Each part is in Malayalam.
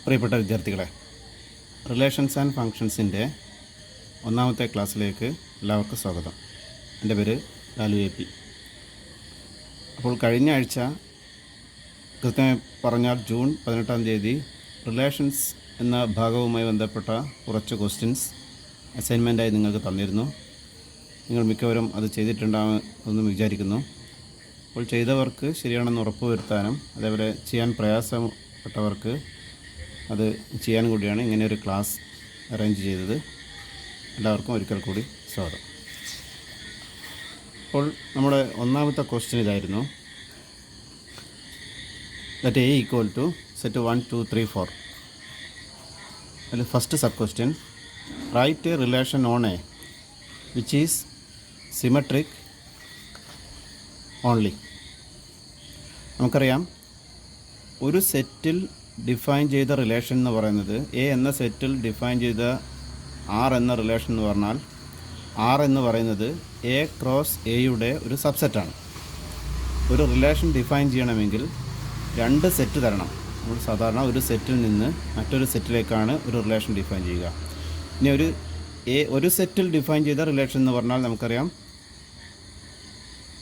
പ്രിയപ്പെട്ട വിദ്യാർത്ഥികളെ, റിലേഷൻസ് ആൻഡ് ഫങ്ഷൻസിൻ്റെ ഒന്നാമത്തെ ക്ലാസ്സിലേക്ക് എല്ലാവർക്കും സ്വാഗതം. എൻ്റെ പേര് ലാലു എ പി. അപ്പോൾ കഴിഞ്ഞ ആഴ്ച കൃത്യമായി പറഞ്ഞാൽ ജൂൺ 18-ാം തീയതി റിലേഷൻസ് എന്ന ഭാഗവുമായി ബന്ധപ്പെട്ട കുറച്ച് ക്വസ്റ്റ്യൻസ് അസൈൻമെൻറ്റായി നിങ്ങൾക്ക് തന്നിരുന്നു. നിങ്ങൾ മിക്കവരും അത് ചെയ്തിട്ടുണ്ടാകുമെന്ന് വിചാരിക്കുന്നു. അപ്പോൾ ചെയ്തവർക്ക് ശരിയാണെന്ന് ഉറപ്പുവരുത്താനും അതേപോലെ ചെയ്യാൻ പ്രയാസപ്പെട്ടവർക്ക് അത് ചെയ്യാൻ കൂടിയാണ് ഇങ്ങനെ ഒരു ക്ലാസ് അറേഞ്ച് ചെയ്തത്. എല്ലാവർക്കും ഒരിക്കൽ കൂടി സ്വാഗതം. അപ്പോൾ നമ്മുടെ ഒന്നാമത്തെ ക്വസ്റ്റ്യൻ ഇതായിരുന്നു. That A equal to set 1 2 3 4. അതിൽ first sub question, write a relation on A which is symmetric only. നമുക്കറിയാം, ഒരു സെറ്റിൽ ഡിഫൈൻ ചെയ്ത റിലേഷൻ എന്ന് പറയുന്നത് എ എന്ന സെറ്റിൽ ഡിഫൈൻ ചെയ്ത ആർ എന്ന റിലേഷൻ എന്ന് പറഞ്ഞാൽ ആർ എന്ന് പറയുന്നത് എ ക്രോസ് എയുടെ ഒരു സബ്സെറ്റാണ്. ഒരു റിലേഷൻ ഡിഫൈൻ ചെയ്യണമെങ്കിൽ രണ്ട് സെറ്റ് തരണം. നമ്മൾ സാധാരണ ഒരു സെറ്റിൽ നിന്ന് മറ്റൊരു സെറ്റിലേക്കാണ് ഒരു റിലേഷൻ ഡിഫൈൻ ചെയ്യുക. ഇനി ഒരു സെറ്റിൽ ഡിഫൈൻ ചെയ്ത റിലേഷൻ എന്ന് പറഞ്ഞാൽ നമുക്കറിയാം,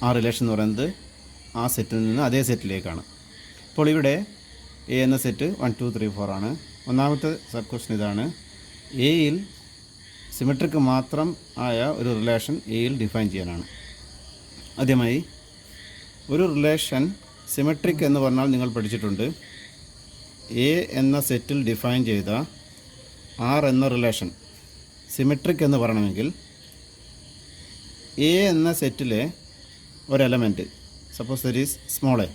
ആ റിലേഷൻ എന്ന് പറയുന്നത് ആ സെറ്റിൽ നിന്ന് അതേ സെറ്റിലേക്കാണ്. ഇപ്പോൾ ഇവിടെ എ എന്ന സെറ്റ് 1 2 3 4 ആണ്. ഒന്നാമത്തെ സബ് ക്വസ്റ്റ്യൻ ഇതാണ്. എയിൽ സിമെട്രിക് മാത്രം ആയ ഒരു റിലേഷൻ എയിൽ ഡിഫൈൻ ചെയ്യാനാണ്. ആദ്യമായി, ഒരു റിലേഷൻ സിമെട്രിക് എന്ന് പറഞ്ഞാൽ നിങ്ങൾ പഠിച്ചിട്ടുണ്ട്. എ എന്ന സെറ്റിൽ ഡിഫൈൻ ചെയ്ത ആർ എന്ന റിലേഷൻ സിമെട്രിക് എന്ന് പറയണമെങ്കിൽ എ എന്ന സെറ്റിലെ ഒരു element, suppose that is small a,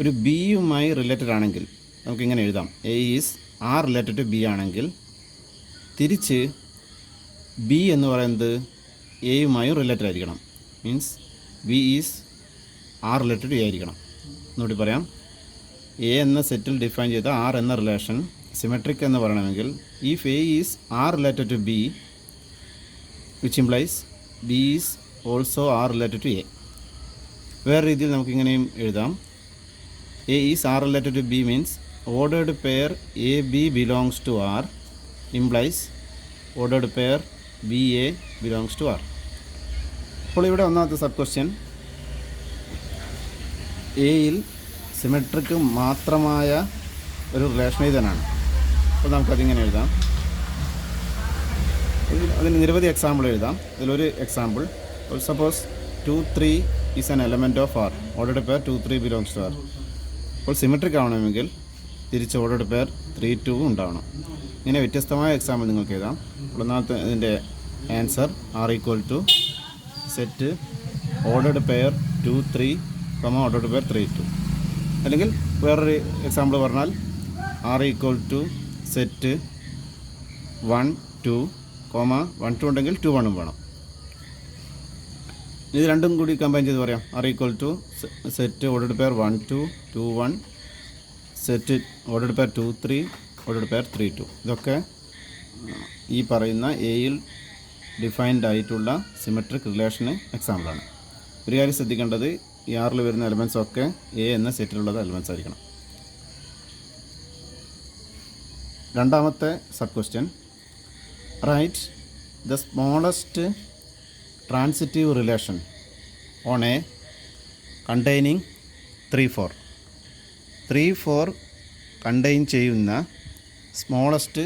ഒരു ബിയുമായി റിലേറ്റഡ് ആണെങ്കിൽ നമുക്കിങ്ങനെ എഴുതാം. A is R related to b ആണെങ്കിൽ തിരിച്ച് ബി എന്ന് പറയുന്നത് എയുമായും റിലേറ്റഡ് ആയിരിക്കണം. Means b is R related to a ആയിരിക്കണം. എന്നുകൂടി പറയാം. എ എന്ന സെറ്റിൽ ഡിഫൈൻ ചെയ്ത ആർ എന്ന റിലേഷൻ സിമെട്രിക് എന്ന് പറയണമെങ്കിൽ if a is R related to B which implies b is also R related to a. വേറെ രീതിയിൽ നമുക്കിങ്ങനെയും എഴുതാം. A is R related to B means ordered pair AB belongs to R implies ordered pair BA belongs to R. അപ്പോൾ ഇവിടെ ഒന്നാമത്തെ സബ് ക്വസ്റ്റ്യൻ, എയിൽ സിമെട്രിക് മാത്രമായ ഒരു റിലേഷൻ ഇതനാണ്. അപ്പോൾ നമുക്കതിങ്ങനെ എഴുതാം. അതിന് നിരവധി എക്സാമ്പിൾ എഴുതാം. അതിലൊരു example, suppose 2 3 is an element of R. Ordered pair 2 3 belongs to R. അപ്പോൾ സിമെട്രിക് ആവണമെങ്കിൽ തിരിച്ച് ഓർഡർഡ് പെയർ 3 2 ഉണ്ടാവണം. ഇങ്ങനെ വ്യത്യസ്തമായ എക്സാമ്പിൾ നിങ്ങൾക്ക് എഴുതാം. ഒന്നാമത്തെ ഇതിൻ്റെ answer R equal to set ordered pair 2 3 ordered pair 3 2. അല്ലെങ്കിൽ വേറൊരു എക്സാമ്പിൾ പറഞ്ഞാൽ ആർ ഈക്വൽ ടു സെറ്റ് 1 2 1 2 ഉണ്ടെങ്കിൽ 2 1 വേണം. ഇത് രണ്ടും കൂടി കമ്പൈൻ ചെയ്ത് പറയാം. R equal to set ordered pair 1 2 2 1 set ordered pair 2 3 ordered pair 3 2. ഇതൊക്കെ ഈ പറയുന്ന എയിൽ ഡിഫൈൻഡ് ആയിട്ടുള്ള സിമെട്രിക് റിലേഷന് എക്സാമ്പിളാണ്. ഒരു കാര്യം ശ്രദ്ധിക്കേണ്ടത്, ഈ ആറിൽ വരുന്ന എലമെൻറ്റ്സ് ഒക്കെ എ എന്ന സെറ്റിലുള്ളത് എലമെൻറ്റ്സ് ആയിരിക്കണം. രണ്ടാമത്തെ sub question, write the smallest transitive relation on A containing 3 4. 3 4 contain ചെയ്യുന്ന സ്മോളസ്റ്റ്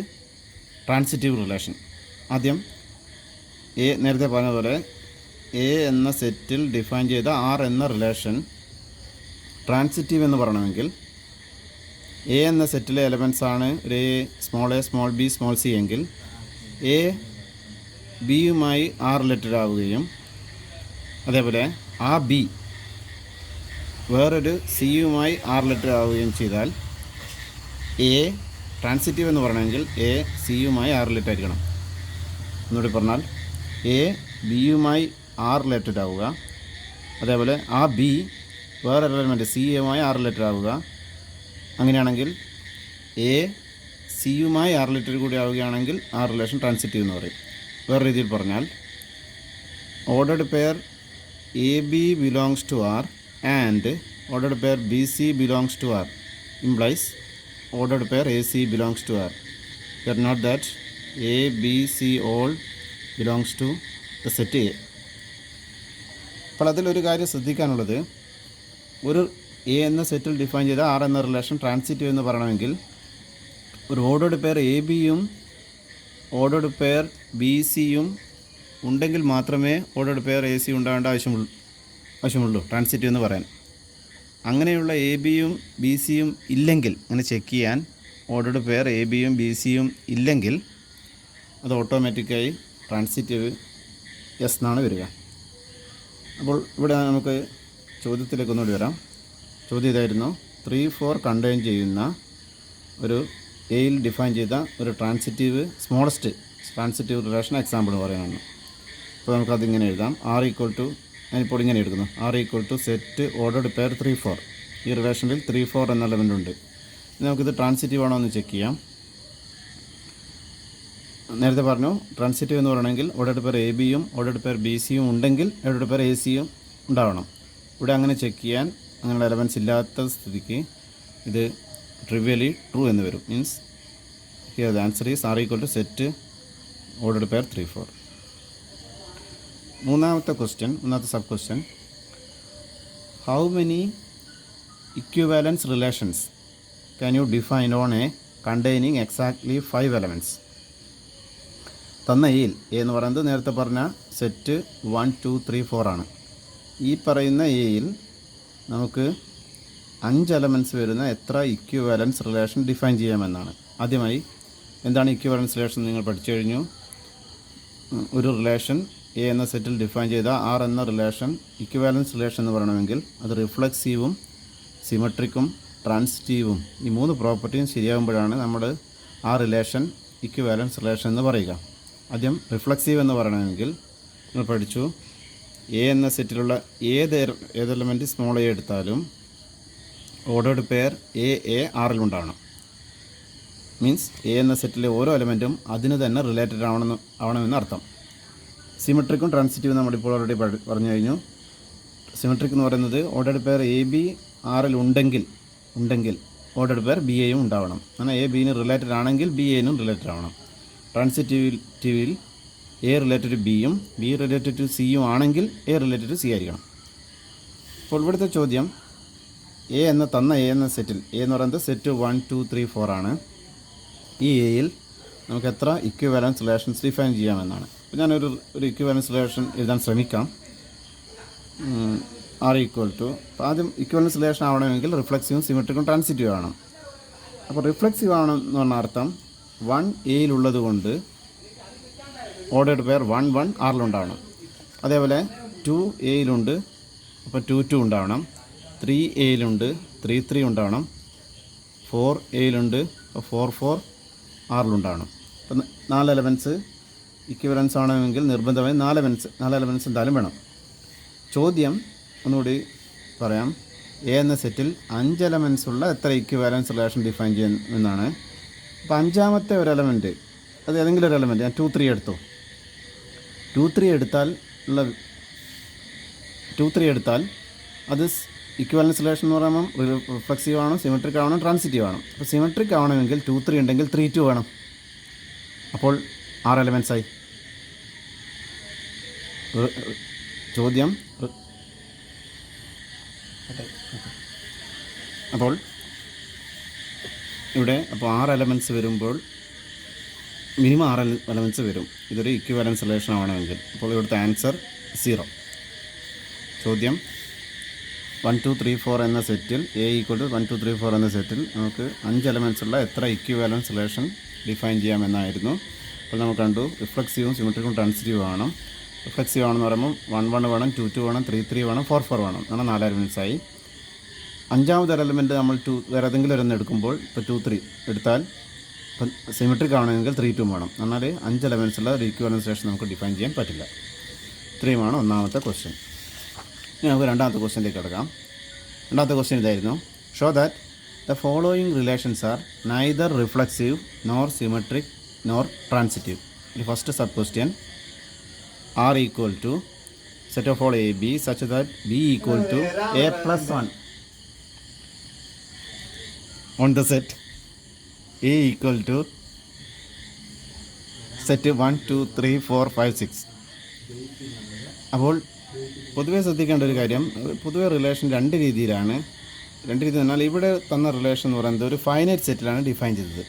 ട്രാൻസിറ്റീവ് റിലേഷൻ. ആദ്യം എ, നേരത്തെ പറഞ്ഞതുപോലെ എ എന്ന സെറ്റിൽ ഡിഫൈൻ ചെയ്ത ആർ എന്ന റിലേഷൻ ട്രാൻസിറ്റീവ് എന്ന് പറയണമെങ്കിൽ എ എന്ന സെറ്റിലെ എലമെൻറ്റ്സ് ആണ് ഒരു A small B small C എങ്കിൽ എ ബിയുമായി ആർ റിലേറ്റഡ് ആവുകയും അതേപോലെ ആ ബി വേറൊരു സിയുമായി ആർ റിലേറ്റഡ് ആവുകയും ചെയ്താൽ എ ട്രാൻസിറ്റീവ് എന്ന് പറയണമെങ്കിൽ എ സിയുമായി ആർ റിലേറ്റഡ് ആയിരിക്കണം. എന്നുകൂടി പറഞ്ഞാൽ എ ബിയുമായി ആർ റിലേറ്റഡ് ആവുക, അതേപോലെ ആ ബി വേറൊരു എലമെൻറ്റ് സിയുമായി ആർ റിലേറ്റഡ് ആവുക. അങ്ങനെയാണെങ്കിൽ എ സിയുമായി ആർ റിലേറ്റഡ് കൂടി ആവുകയാണെങ്കിൽ ആ റിലേഷൻ ട്രാൻസിറ്റീവ് എന്ന് പറയും. വേറെ രീതിയിൽ പറഞ്ഞാൽ ordered pair a b belongs to R and ordered pair BC belongs to R implies ordered pair AC belongs to R. We are not that A, B, C all belongs to the set A. അപ്പോൾ അതിലൊരു കാര്യം ശ്രദ്ധിക്കാനുള്ളത്, ഒരു എ എന്ന സെറ്റിൽ ഡിഫൈൻ ചെയ്ത ആർ എന്ന റിലേഷൻ ട്രാൻസിറ്റീവ് എന്ന് പറയണമെങ്കിൽ ഒരു ഓർഡേർഡ് പെയർ എ ബിയും ഓർഡേർഡ് പെയർ ബി സിയും ഉണ്ടെങ്കിൽ മാത്രമേ ഓർഡേർഡ് പെയർ എ സി ഉണ്ടാകേണ്ട ആവശ്യമുള്ളൂ ട്രാൻസിറ്റീവ് എന്ന് പറയാൻ. അങ്ങനെയുള്ള എ ബിയും ബി സിയും ഇല്ലെങ്കിൽ, അങ്ങനെ ചെക്ക് ചെയ്യാൻ ഓർഡേർഡ് പെയർ എ ബിയും ബി സിയും ഇല്ലെങ്കിൽ അത് ഓട്ടോമാറ്റിക്കായി ട്രാൻസിറ്റീവ് എസ് എന്നാണ് വരിക. അപ്പോൾ ഇവിടെ നമുക്ക് ചോദ്യത്തിലേക്ക് ഒന്നുകൂടി വരാം. ചോദ്യം ഇതായിരുന്നു, 3-4 കണ്ടെയ്ൻ ചെയ്യുന്ന ഒരു എയിൽ ഡിഫൈൻ ചെയ്ത ഒരു സ്മോളസ്റ്റ് ട്രാൻസിറ്റീവ് റിലേഷൻ എക്സാമ്പിൾ പറയാനാണ്. അപ്പോൾ നമുക്കതിങ്ങനെ എഴുതാം. ആർ ഈക്വൽ ടു, ഞാനിപ്പോൾ ഇങ്ങനെ എടുക്കുന്നു, R equal to set ordered pair 3-4. ഈ റിലേഷനിൽ 3-4 എന്ന എലമെൻ്റ് ഉണ്ട്. നമുക്കിത് ട്രാൻസിറ്റീവ് ആണോ എന്ന് ചെക്ക് ചെയ്യാം. നേരത്തെ പറഞ്ഞു ട്രാൻസിറ്റീവ് എന്ന് പറയണമെങ്കിൽ ഓർഡർഡ് പെയർ എ ബിയും ഓർഡർഡ് പെയർ ബി സിയും ഉണ്ടെങ്കിൽ ഓർഡർഡ് പെയർ എ സിയും ഉണ്ടാവണം. ഇവിടെ അങ്ങനെ ചെക്ക് ചെയ്യാൻ അങ്ങനെയുള്ള എലമെൻറ്റ്സ് ഇല്ലാത്ത സ്ഥിതിക്ക് ഇത് ട്രിവിയലി ട്രൂ എന്ന് വരും. Means here the answer is R equal to set ordered pair 3-4. മൂന്നാമത്തെ sub question, how many equivalence relations can you define on A containing exactly 5 elements? തന്ന എയിൽ എ എന്ന് പറയുന്നത് നേരത്തെ പറഞ്ഞ സെറ്റ് 1, 2, 3, 4 ആണ്. ഈ പറയുന്ന എയിൽ നമുക്ക് 5 എലമെൻറ്റ്സ് വരുന്ന എത്ര ഇക്വിവാലൻസ് റിലേഷൻ ഡിഫൈൻ ചെയ്യാമെന്നാണ്. ആദ്യമായി എന്താണ് ഇക്വിവാലൻസ് റിലേഷൻ നിങ്ങൾ പഠിച്ചു കഴിഞ്ഞു. ഒരു റിലേഷൻ എ എന്ന സെറ്റിൽ ഡിഫൈൻ ചെയ്ത ആർ എന്ന റിലേഷൻ ഇക്വിവാലൻസ് റിലേഷൻ എന്ന് പറയണമെങ്കിൽ അത് റിഫ്ലക്സീവും സിമെട്രിക്കും ട്രാൻസിറ്റീവും ഈ 3 പ്രോപ്പർട്ടിയും ശരിയാകുമ്പോഴാണ് നമ്മൾ ആ റിലേഷൻ ഇക്വിവാലൻസ് റിലേഷൻ എന്ന് പറയുക. ആദ്യം റിഫ്ലക്സീവ് എന്ന് പറയണമെങ്കിൽ നമ്മൾ പഠിച്ചു, എ എന്ന സെറ്റിലുള്ള ഏത് എലമെൻറ്റ് സ്മോൾ എ എടുത്താലും ഓർഡേർഡ് പെയർ എ ആറിലുണ്ടാവണം. മീൻസ് എ എന്ന സെറ്റിലെ ഓരോ എലമെൻറ്റും അതിന് തന്നെ റിലേറ്റഡ് ആവണമെന്ന് അർത്ഥം. സിമെട്രിക്കും ട്രാൻസിറ്റീവും നമ്മളിപ്പോൾ ഓൾറെഡി പറഞ്ഞു കഴിഞ്ഞു. സിമെട്രിക് എന്ന് പറയുന്നത് ഓർഡേർഡ് പെയർ എ ബി ആറിൽ ഉണ്ടെങ്കിൽ ഓർഡേർഡ് പെയർ ബി എയും ഉണ്ടാവണം. അങ്ങനെ എ ബിന് റിലേറ്റഡ് ആണെങ്കിൽ ബി എനും റിലേറ്റഡ് ആവണം. ട്രാൻസിറ്റീവിൽ എ റിലേറ്റഡ് ടു ബിയും ബി റിലേറ്റഡ് ടു സിയും ആണെങ്കിൽ എ റിലേറ്റഡ് ടു സി ആയിരിക്കണം. അപ്പോൾ ഇവിടുത്തെ ചോദ്യം, എ എന്ന സെറ്റിൽ എ എന്ന് പറയുന്നത് സെറ്റ് 1, 2, 3, 4 ആണ്. ഈ എയിൽ നമുക്ക് എത്ര ഇക്വിവാലൻസ് റിലേഷൻസ് ഡിഫൈൻ ചെയ്യാമെന്നാണ്. അപ്പോൾ ഞാനൊരു ഇക്വിവാലൻസ് റിലേഷൻ എഴുതാൻ ശ്രമിക്കാം. ആർ ഈക്വൽ ടു, അപ്പോൾ ആദ്യം ഇക്വിവാലൻസ് റിലേഷൻ ആവണമെങ്കിൽ റിഫ്ലക്സീവും സിമെട്രിക്കും ട്രാൻസിറ്റീവ് ആവണം. അപ്പോൾ റിഫ്ലക്സീവ് ആവണമെന്ന് പറഞ്ഞ അർത്ഥം 1 എയിലുള്ളത് കൊണ്ട് ഓർഡേർഡ് പെയർ 1, 1 ആറിലുണ്ടാവണം. അതേപോലെ 2 എയിലുണ്ട്, അപ്പോൾ 2, 2 ഉണ്ടാവണം. 3 എയിലുണ്ട്, 3, 3 ഉണ്ടാവണം. 4 എയിലുണ്ട്, അപ്പോൾ 4, 4 ആറിലുണ്ടാവണം. അപ്പം 4 എലമെൻറ്റ്സ് ഇക്വിവാലൻസ് ആവണമെങ്കിൽ നിർബന്ധമായും 4 എലമെൻറ്റ്സ് എന്തായാലും വേണം. ചോദ്യം ഒന്നുകൂടി പറയാം, എ എന്ന സെറ്റിൽ 5 എലമെൻറ്റ്സ് ഉള്ള എത്ര ഇക്വിവാലൻസ് റിലേഷൻ ഡിഫൈൻ ചെയ്യുമെന്നാണ്. അപ്പോൾ അഞ്ചാമത്തെ ഒരു എലമെൻറ്റ്, അത് ഏതെങ്കിലും ഒരു എലമെൻറ്റ്, ഞാൻ 2, 3 എടുത്തു. 2, 3 എടുത്താൽ അത് ഇക്വിവാലൻസ് റിലേഷൻ എന്ന് പറയുമ്പം റിഫ്ലക്സീവ് ആവണം, സിമെട്രിക് ആവണം, ട്രാൻസിറ്റീവ് ആവണം. അപ്പോൾ സിമെട്രിക് ആവണമെങ്കിൽ 2, 3 ഉണ്ടെങ്കിൽ 3, 2 വേണം. അപ്പോൾ 6 എലമെൻറ്റ്സായി. ചോദ്യം, അപ്പോൾ ഇവിടെ 6 എലമെൻറ്റ്സ് വരുമ്പോൾ മിനിമം 6 എലമെൻറ്റ്സ് വരും. ഇതൊരു ഇക്വിവാലൻസ് റിലേഷൻ ആവണമെങ്കിൽ. അപ്പോൾ ഇവിടുത്തെ ആൻസർ 0. ചോദ്യം, 1, 2, 3, 4 എന്ന സെറ്റിൽ എ ഈക്വൽ ടു 1, 2, 3, 4 എന്ന സെറ്റിൽ നമുക്ക് 5 എലമെൻറ്റ്സ് ഉള്ള എത്ര ഇക്വിവാലൻസ് റിലേഷൻ ഡിഫൈൻ ചെയ്യാമെന്നായിരുന്നു. അപ്പോൾ നമുക്ക് കണ്ടു റിഫ്ലക്സീവും സിമെട്രിക്കും ട്രാൻസിറ്റീവ് വേണം. റിഫ്ലക്സീവ് ആണെന്ന് പറയുമ്പോൾ 1, 1 വേണം, 2, 2 വേണം, 3, 3 വേണം, 4, 4 വേണം. അങ്ങനെ 4 എലമെൻറ്റ്സായി. അഞ്ചാമത്തെ എലമെൻറ്റ് നമ്മൾ വേറെ ഏതെങ്കിലും ഒരെണ്ണം എടുക്കുമ്പോൾ, ഇപ്പോൾ 2, 3 എടുത്താൽ ഇപ്പം സിമെട്രിക് ആവണമെങ്കിൽ 3, 2 വേണം. എന്നാൽ 5 എലമെൻറ്റ്സ് ഉള്ള ഒരു ഇക്വിവാലൻസ് റിലേഷൻ നമുക്ക് ഡിഫൈൻ ചെയ്യാൻ പറ്റില്ല. ഇത്രയുമാണ് ഒന്നാമത്തെ ക്വസ്റ്റ്യൻ. ഇനി നമുക്ക് രണ്ടാമത്തെ ക്വസ്റ്റ്യനിലേക്ക് കിടക്കാം. രണ്ടാമത്തെ ക്വസ്റ്റ്യൻ ഇതായിരുന്നു, show that the following relations are neither reflexive nor symmetric nor transitive. ഈ first sub question, R equal to set of all a b such that b equal to a plus 1 on the set A equal to set 1 2 3 4 5 6. അപ്പോൾ പൊതുവെ ശ്രദ്ധിക്കേണ്ട ഒരു കാര്യം, പൊതുവെ റിലേഷൻ രണ്ട് രീതിയിലാണ്. രണ്ട് രീതി എന്നാൽ ഇവിടെ തന്ന റിലേഷൻ എന്ന് പറയുന്നത് ഒരു ഫൈനൈറ്റ് സെറ്റിലാണ് ഡിഫൈൻ ചെയ്തത്.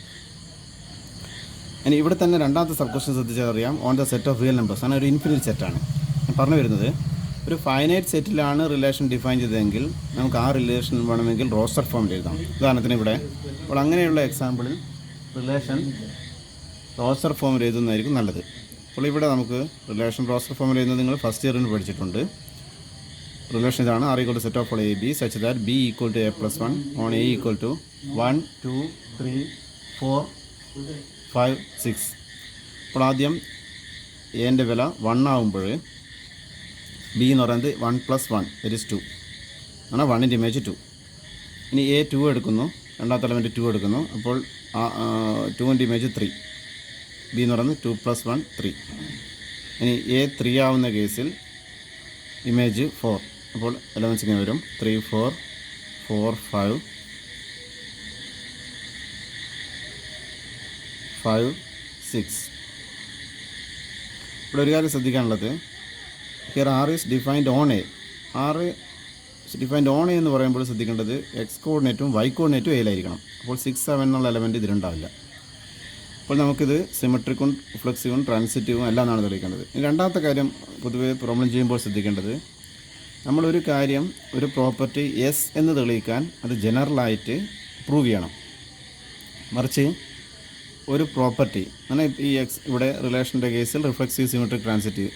ഇനി ഇവിടെ തന്നെ രണ്ടാമത്തെ സബ് ക്വസ്റ്റ്യൻ ശ്രദ്ധിച്ചാൽ അറിയാം, on the set of real numbers ആണ്, ഒരു ഇൻഫിനിറ്റ് സെറ്റാണ്. ഞാൻ പറഞ്ഞു വരുന്നത്, ഒരു ഫൈനൈറ്റ് സെറ്റിലാണ് റിലേഷൻ ഡിഫൈൻ ചെയ്തതെങ്കിൽ നമുക്ക് ആ റിലേഷൻ വേണമെങ്കിൽ റോസ്റ്റർ ഫോമിൽ എഴുതാം. ഉദാഹരണത്തിന് ഇവിടെ അപ്പോൾ അങ്ങനെയുള്ള എക്സാമ്പിളിൽ റിലേഷൻ റോസ്റ്റർ ഫോമിൽ എഴുതുന്നതായിരിക്കും നല്ലത്. അപ്പോൾ ഇവിടെ നമുക്ക് റിലേഷൻ റോസ്റ്റർ ഫോമിൽ എഴുതുന്നത് നിങ്ങൾ ഫസ്റ്റ് ഇയറിന് പഠിച്ചിട്ടുണ്ട്. റിലേഷൻ ഇതാണ്, R equal to set of all a b such that b equal to a plus 1 on A equal to 1 2 3 4 5 6. അപ്പോൾ ആദ്യം എൻ്റെ വില 1 ആകുമ്പോൾ ബി എന്ന് പറയുന്നത് 1 + 1 ദറ്റ് ഈസ് 2 ആണ്, 1ൻ്റെ ഇമേജ് 2. ഇനി എ 2 എടുക്കുന്നു, രണ്ടാമത്തെ എലമെൻറ്റ് 2 എടുക്കുന്നു, അപ്പോൾ 2ൻ്റെ ഇമേജ് 3. ബി എന്ന് പറയുന്നത് 2 + 1 3. ഇനി എ 3 ആവുന്ന കേസിൽ ഇമേജ് 4. അപ്പോൾ എലമെൻറ്റ്സ് ഇങ്ങനെ വരും 3 4 4 5 5 6. ഇവിടെ ഒരു കാര്യം ശ്രദ്ധിക്കാനുള്ളത്, here R is defined on A. R defined on A എന്ന് പറയുമ്പോൾ ശ്രദ്ധിക്കേണ്ടത് എക്സ് കോർഡിനേറ്റും വൈ കോർഡിനേറ്റും എയിലായിരിക്കണം. അപ്പോൾ 6 7 എന്നുള്ള എലമെൻറ്റ് ഇതിലുണ്ടാവില്ല. അപ്പോൾ നമുക്കിത് സിമെട്രിക്കും റിഫ്ലെക്സീവും ട്രാൻസിറ്റീവും എല്ലാം എന്നാണ് തെളിയിക്കേണ്ടത്. ഇനി രണ്ടാമത്തെ കാര്യം, പൊതുവെ പ്രോബ്ലം ചെയ്യുമ്പോൾ ശ്രദ്ധിക്കേണ്ടത്, നമ്മളൊരു കാര്യം, ഒരു പ്രോപ്പർട്ടി എസ് എന്ന് തെളിയിക്കാൻ അത് ജനറലായിട്ട് പ്രൂവ് ചെയ്യണം. മറിച്ച് ഒരു പ്രോപ്പർട്ടി അങ്ങനെ ഈ എക്സ് ഇവിടെ റിലേഷൻ്റെ കേസിൽ റിഫ്ലെക്സീവ് സിമെട്രിക് ട്രാൻസിറ്റീവ്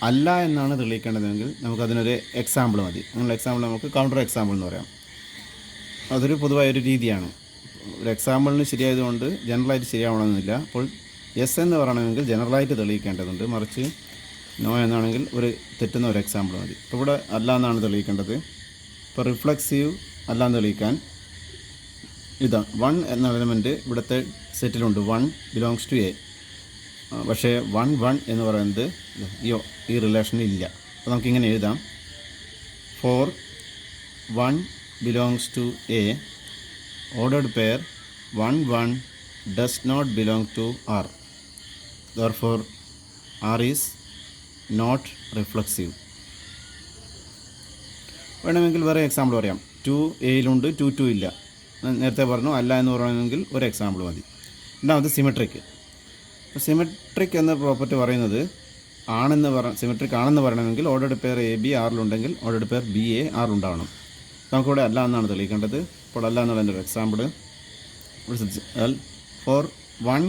അല്ല എന്നാണ് തെളിയിക്കേണ്ടതെങ്കിൽ നമുക്കതിനൊരു എക്സാമ്പിൾ മതി. അങ്ങനെയുള്ള എക്സാമ്പിൾ നമുക്ക് കൗണ്ടർ എക്സാമ്പിൾ എന്ന് പറയാം. അതൊരു പൊതുവായൊരു രീതിയാണ്. ഒരു എക്സാമ്പിളിന് ശരിയായതുകൊണ്ട് ജനറലായിട്ട് ശരിയാവണമെന്നില്ല. അപ്പോൾ എസ് എന്ന് പറയണമെങ്കിൽ ജനറലായിട്ട് തെളിയിക്കേണ്ടതുണ്ട്, മറിച്ച് നോ എന്നാണെങ്കിൽ ഒരു തെറ്റുന്ന ഒരു എക്സാമ്പിൾ മതി. ഇപ്പോൾ ഇവിടെ അല്ല എന്നാണ് തെളിയിക്കേണ്ടത്. ഇപ്പോൾ റിഫ്ലെക്സീവ് അല്ല എന്ന് തെളിയിക്കാൻ ഇതാ 1 എന്ന എലമെൻറ്റ് ഇവിടുത്തെ സെറ്റിലുണ്ട്, 1 ബിലോങ്സ് ടു എ. പക്ഷേ 1 1 എന്ന് പറയുന്നത് ഈ റിലേഷനിൽ ഇല്ല. അപ്പോൾ നമുക്കിങ്ങനെ എഴുതാം, for 1 belongs to A ordered pair 1 1 does not belong to R. Therefore, R is not reflexive. വേണമെങ്കിൽ വേറെ എക്സാമ്പിൾ പറയാം. 2 എയിലുണ്ട് 2 2 ഇല്ല. നേരത്തെ പറഞ്ഞു അല്ല എന്ന് പറയണമെങ്കിൽ ഒരു എക്സാമ്പിൾ മതി. രണ്ടാമത് സിമെട്രിക്. സിമെട്രിക് എന്ന പ്രോപ്പർട്ടി പറയുന്നത് സിമെട്രിക് ആണെന്ന് പറയണമെങ്കിൽ ഓർഡർഡ് പെയർ എ ബി ആറിലുണ്ടെങ്കിൽ ഓർഡർഡ് പെയർ ബി എ ആറിലുണ്ടാവണം. നമുക്കിവിടെ അല്ല എന്നാണ് തെളിയിക്കേണ്ടത്. അപ്പോൾ അല്ല എന്നുള്ളതിൻ്റെ ഒരു example for 1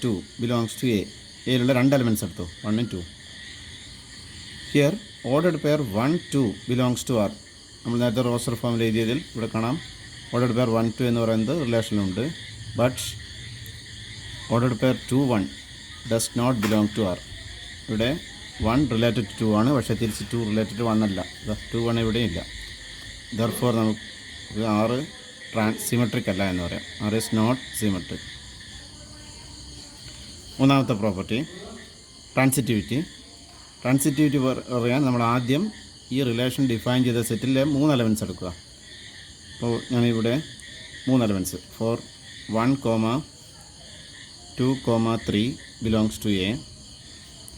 2 belongs to A. എയിലുള്ള 2 എലമെൻറ്റ്സ് എടുത്തു, 1 2. Here ordered pair 1 2 belongs to R. നമ്മൾ നേരത്തെ റോസ്റ്റർ ഫോമിൽ എഴുതിയതിൽ ഇവിടെ കാണാം ഓർഡർഡ് പെയർ 1 2 എന്ന് പറയുന്നത് റിലേഷനുണ്ട്. But ordered pair 2 1 does not belong to R. ഇവിടെ 1 റിലേറ്റഡ് ടു 2 ആണ്, പക്ഷേ തിരിച്ച് 2 റിലേറ്റഡ് ടു 1 അല്ല. 2 1 ഇവിടെയില്ല. ദർഫോർ നമുക്ക് ആറ് സിമെട്രിക് അല്ല എന്ന് പറയാം. R is not symmetric. മൂന്നാമത്തെ പ്രോപ്പർട്ടി ട്രാൻസിറ്റിവിറ്റി. പറയാൻ നമ്മൾ ആദ്യം ഈ റിലേഷൻ ഡിഫൈൻ ചെയ്ത സെറ്റിലെ 3 എലമെൻറ്റ്സ് എടുക്കുക. അപ്പോൾ ഞാനിവിടെ 3 elements for 1 2 3 belongs to A.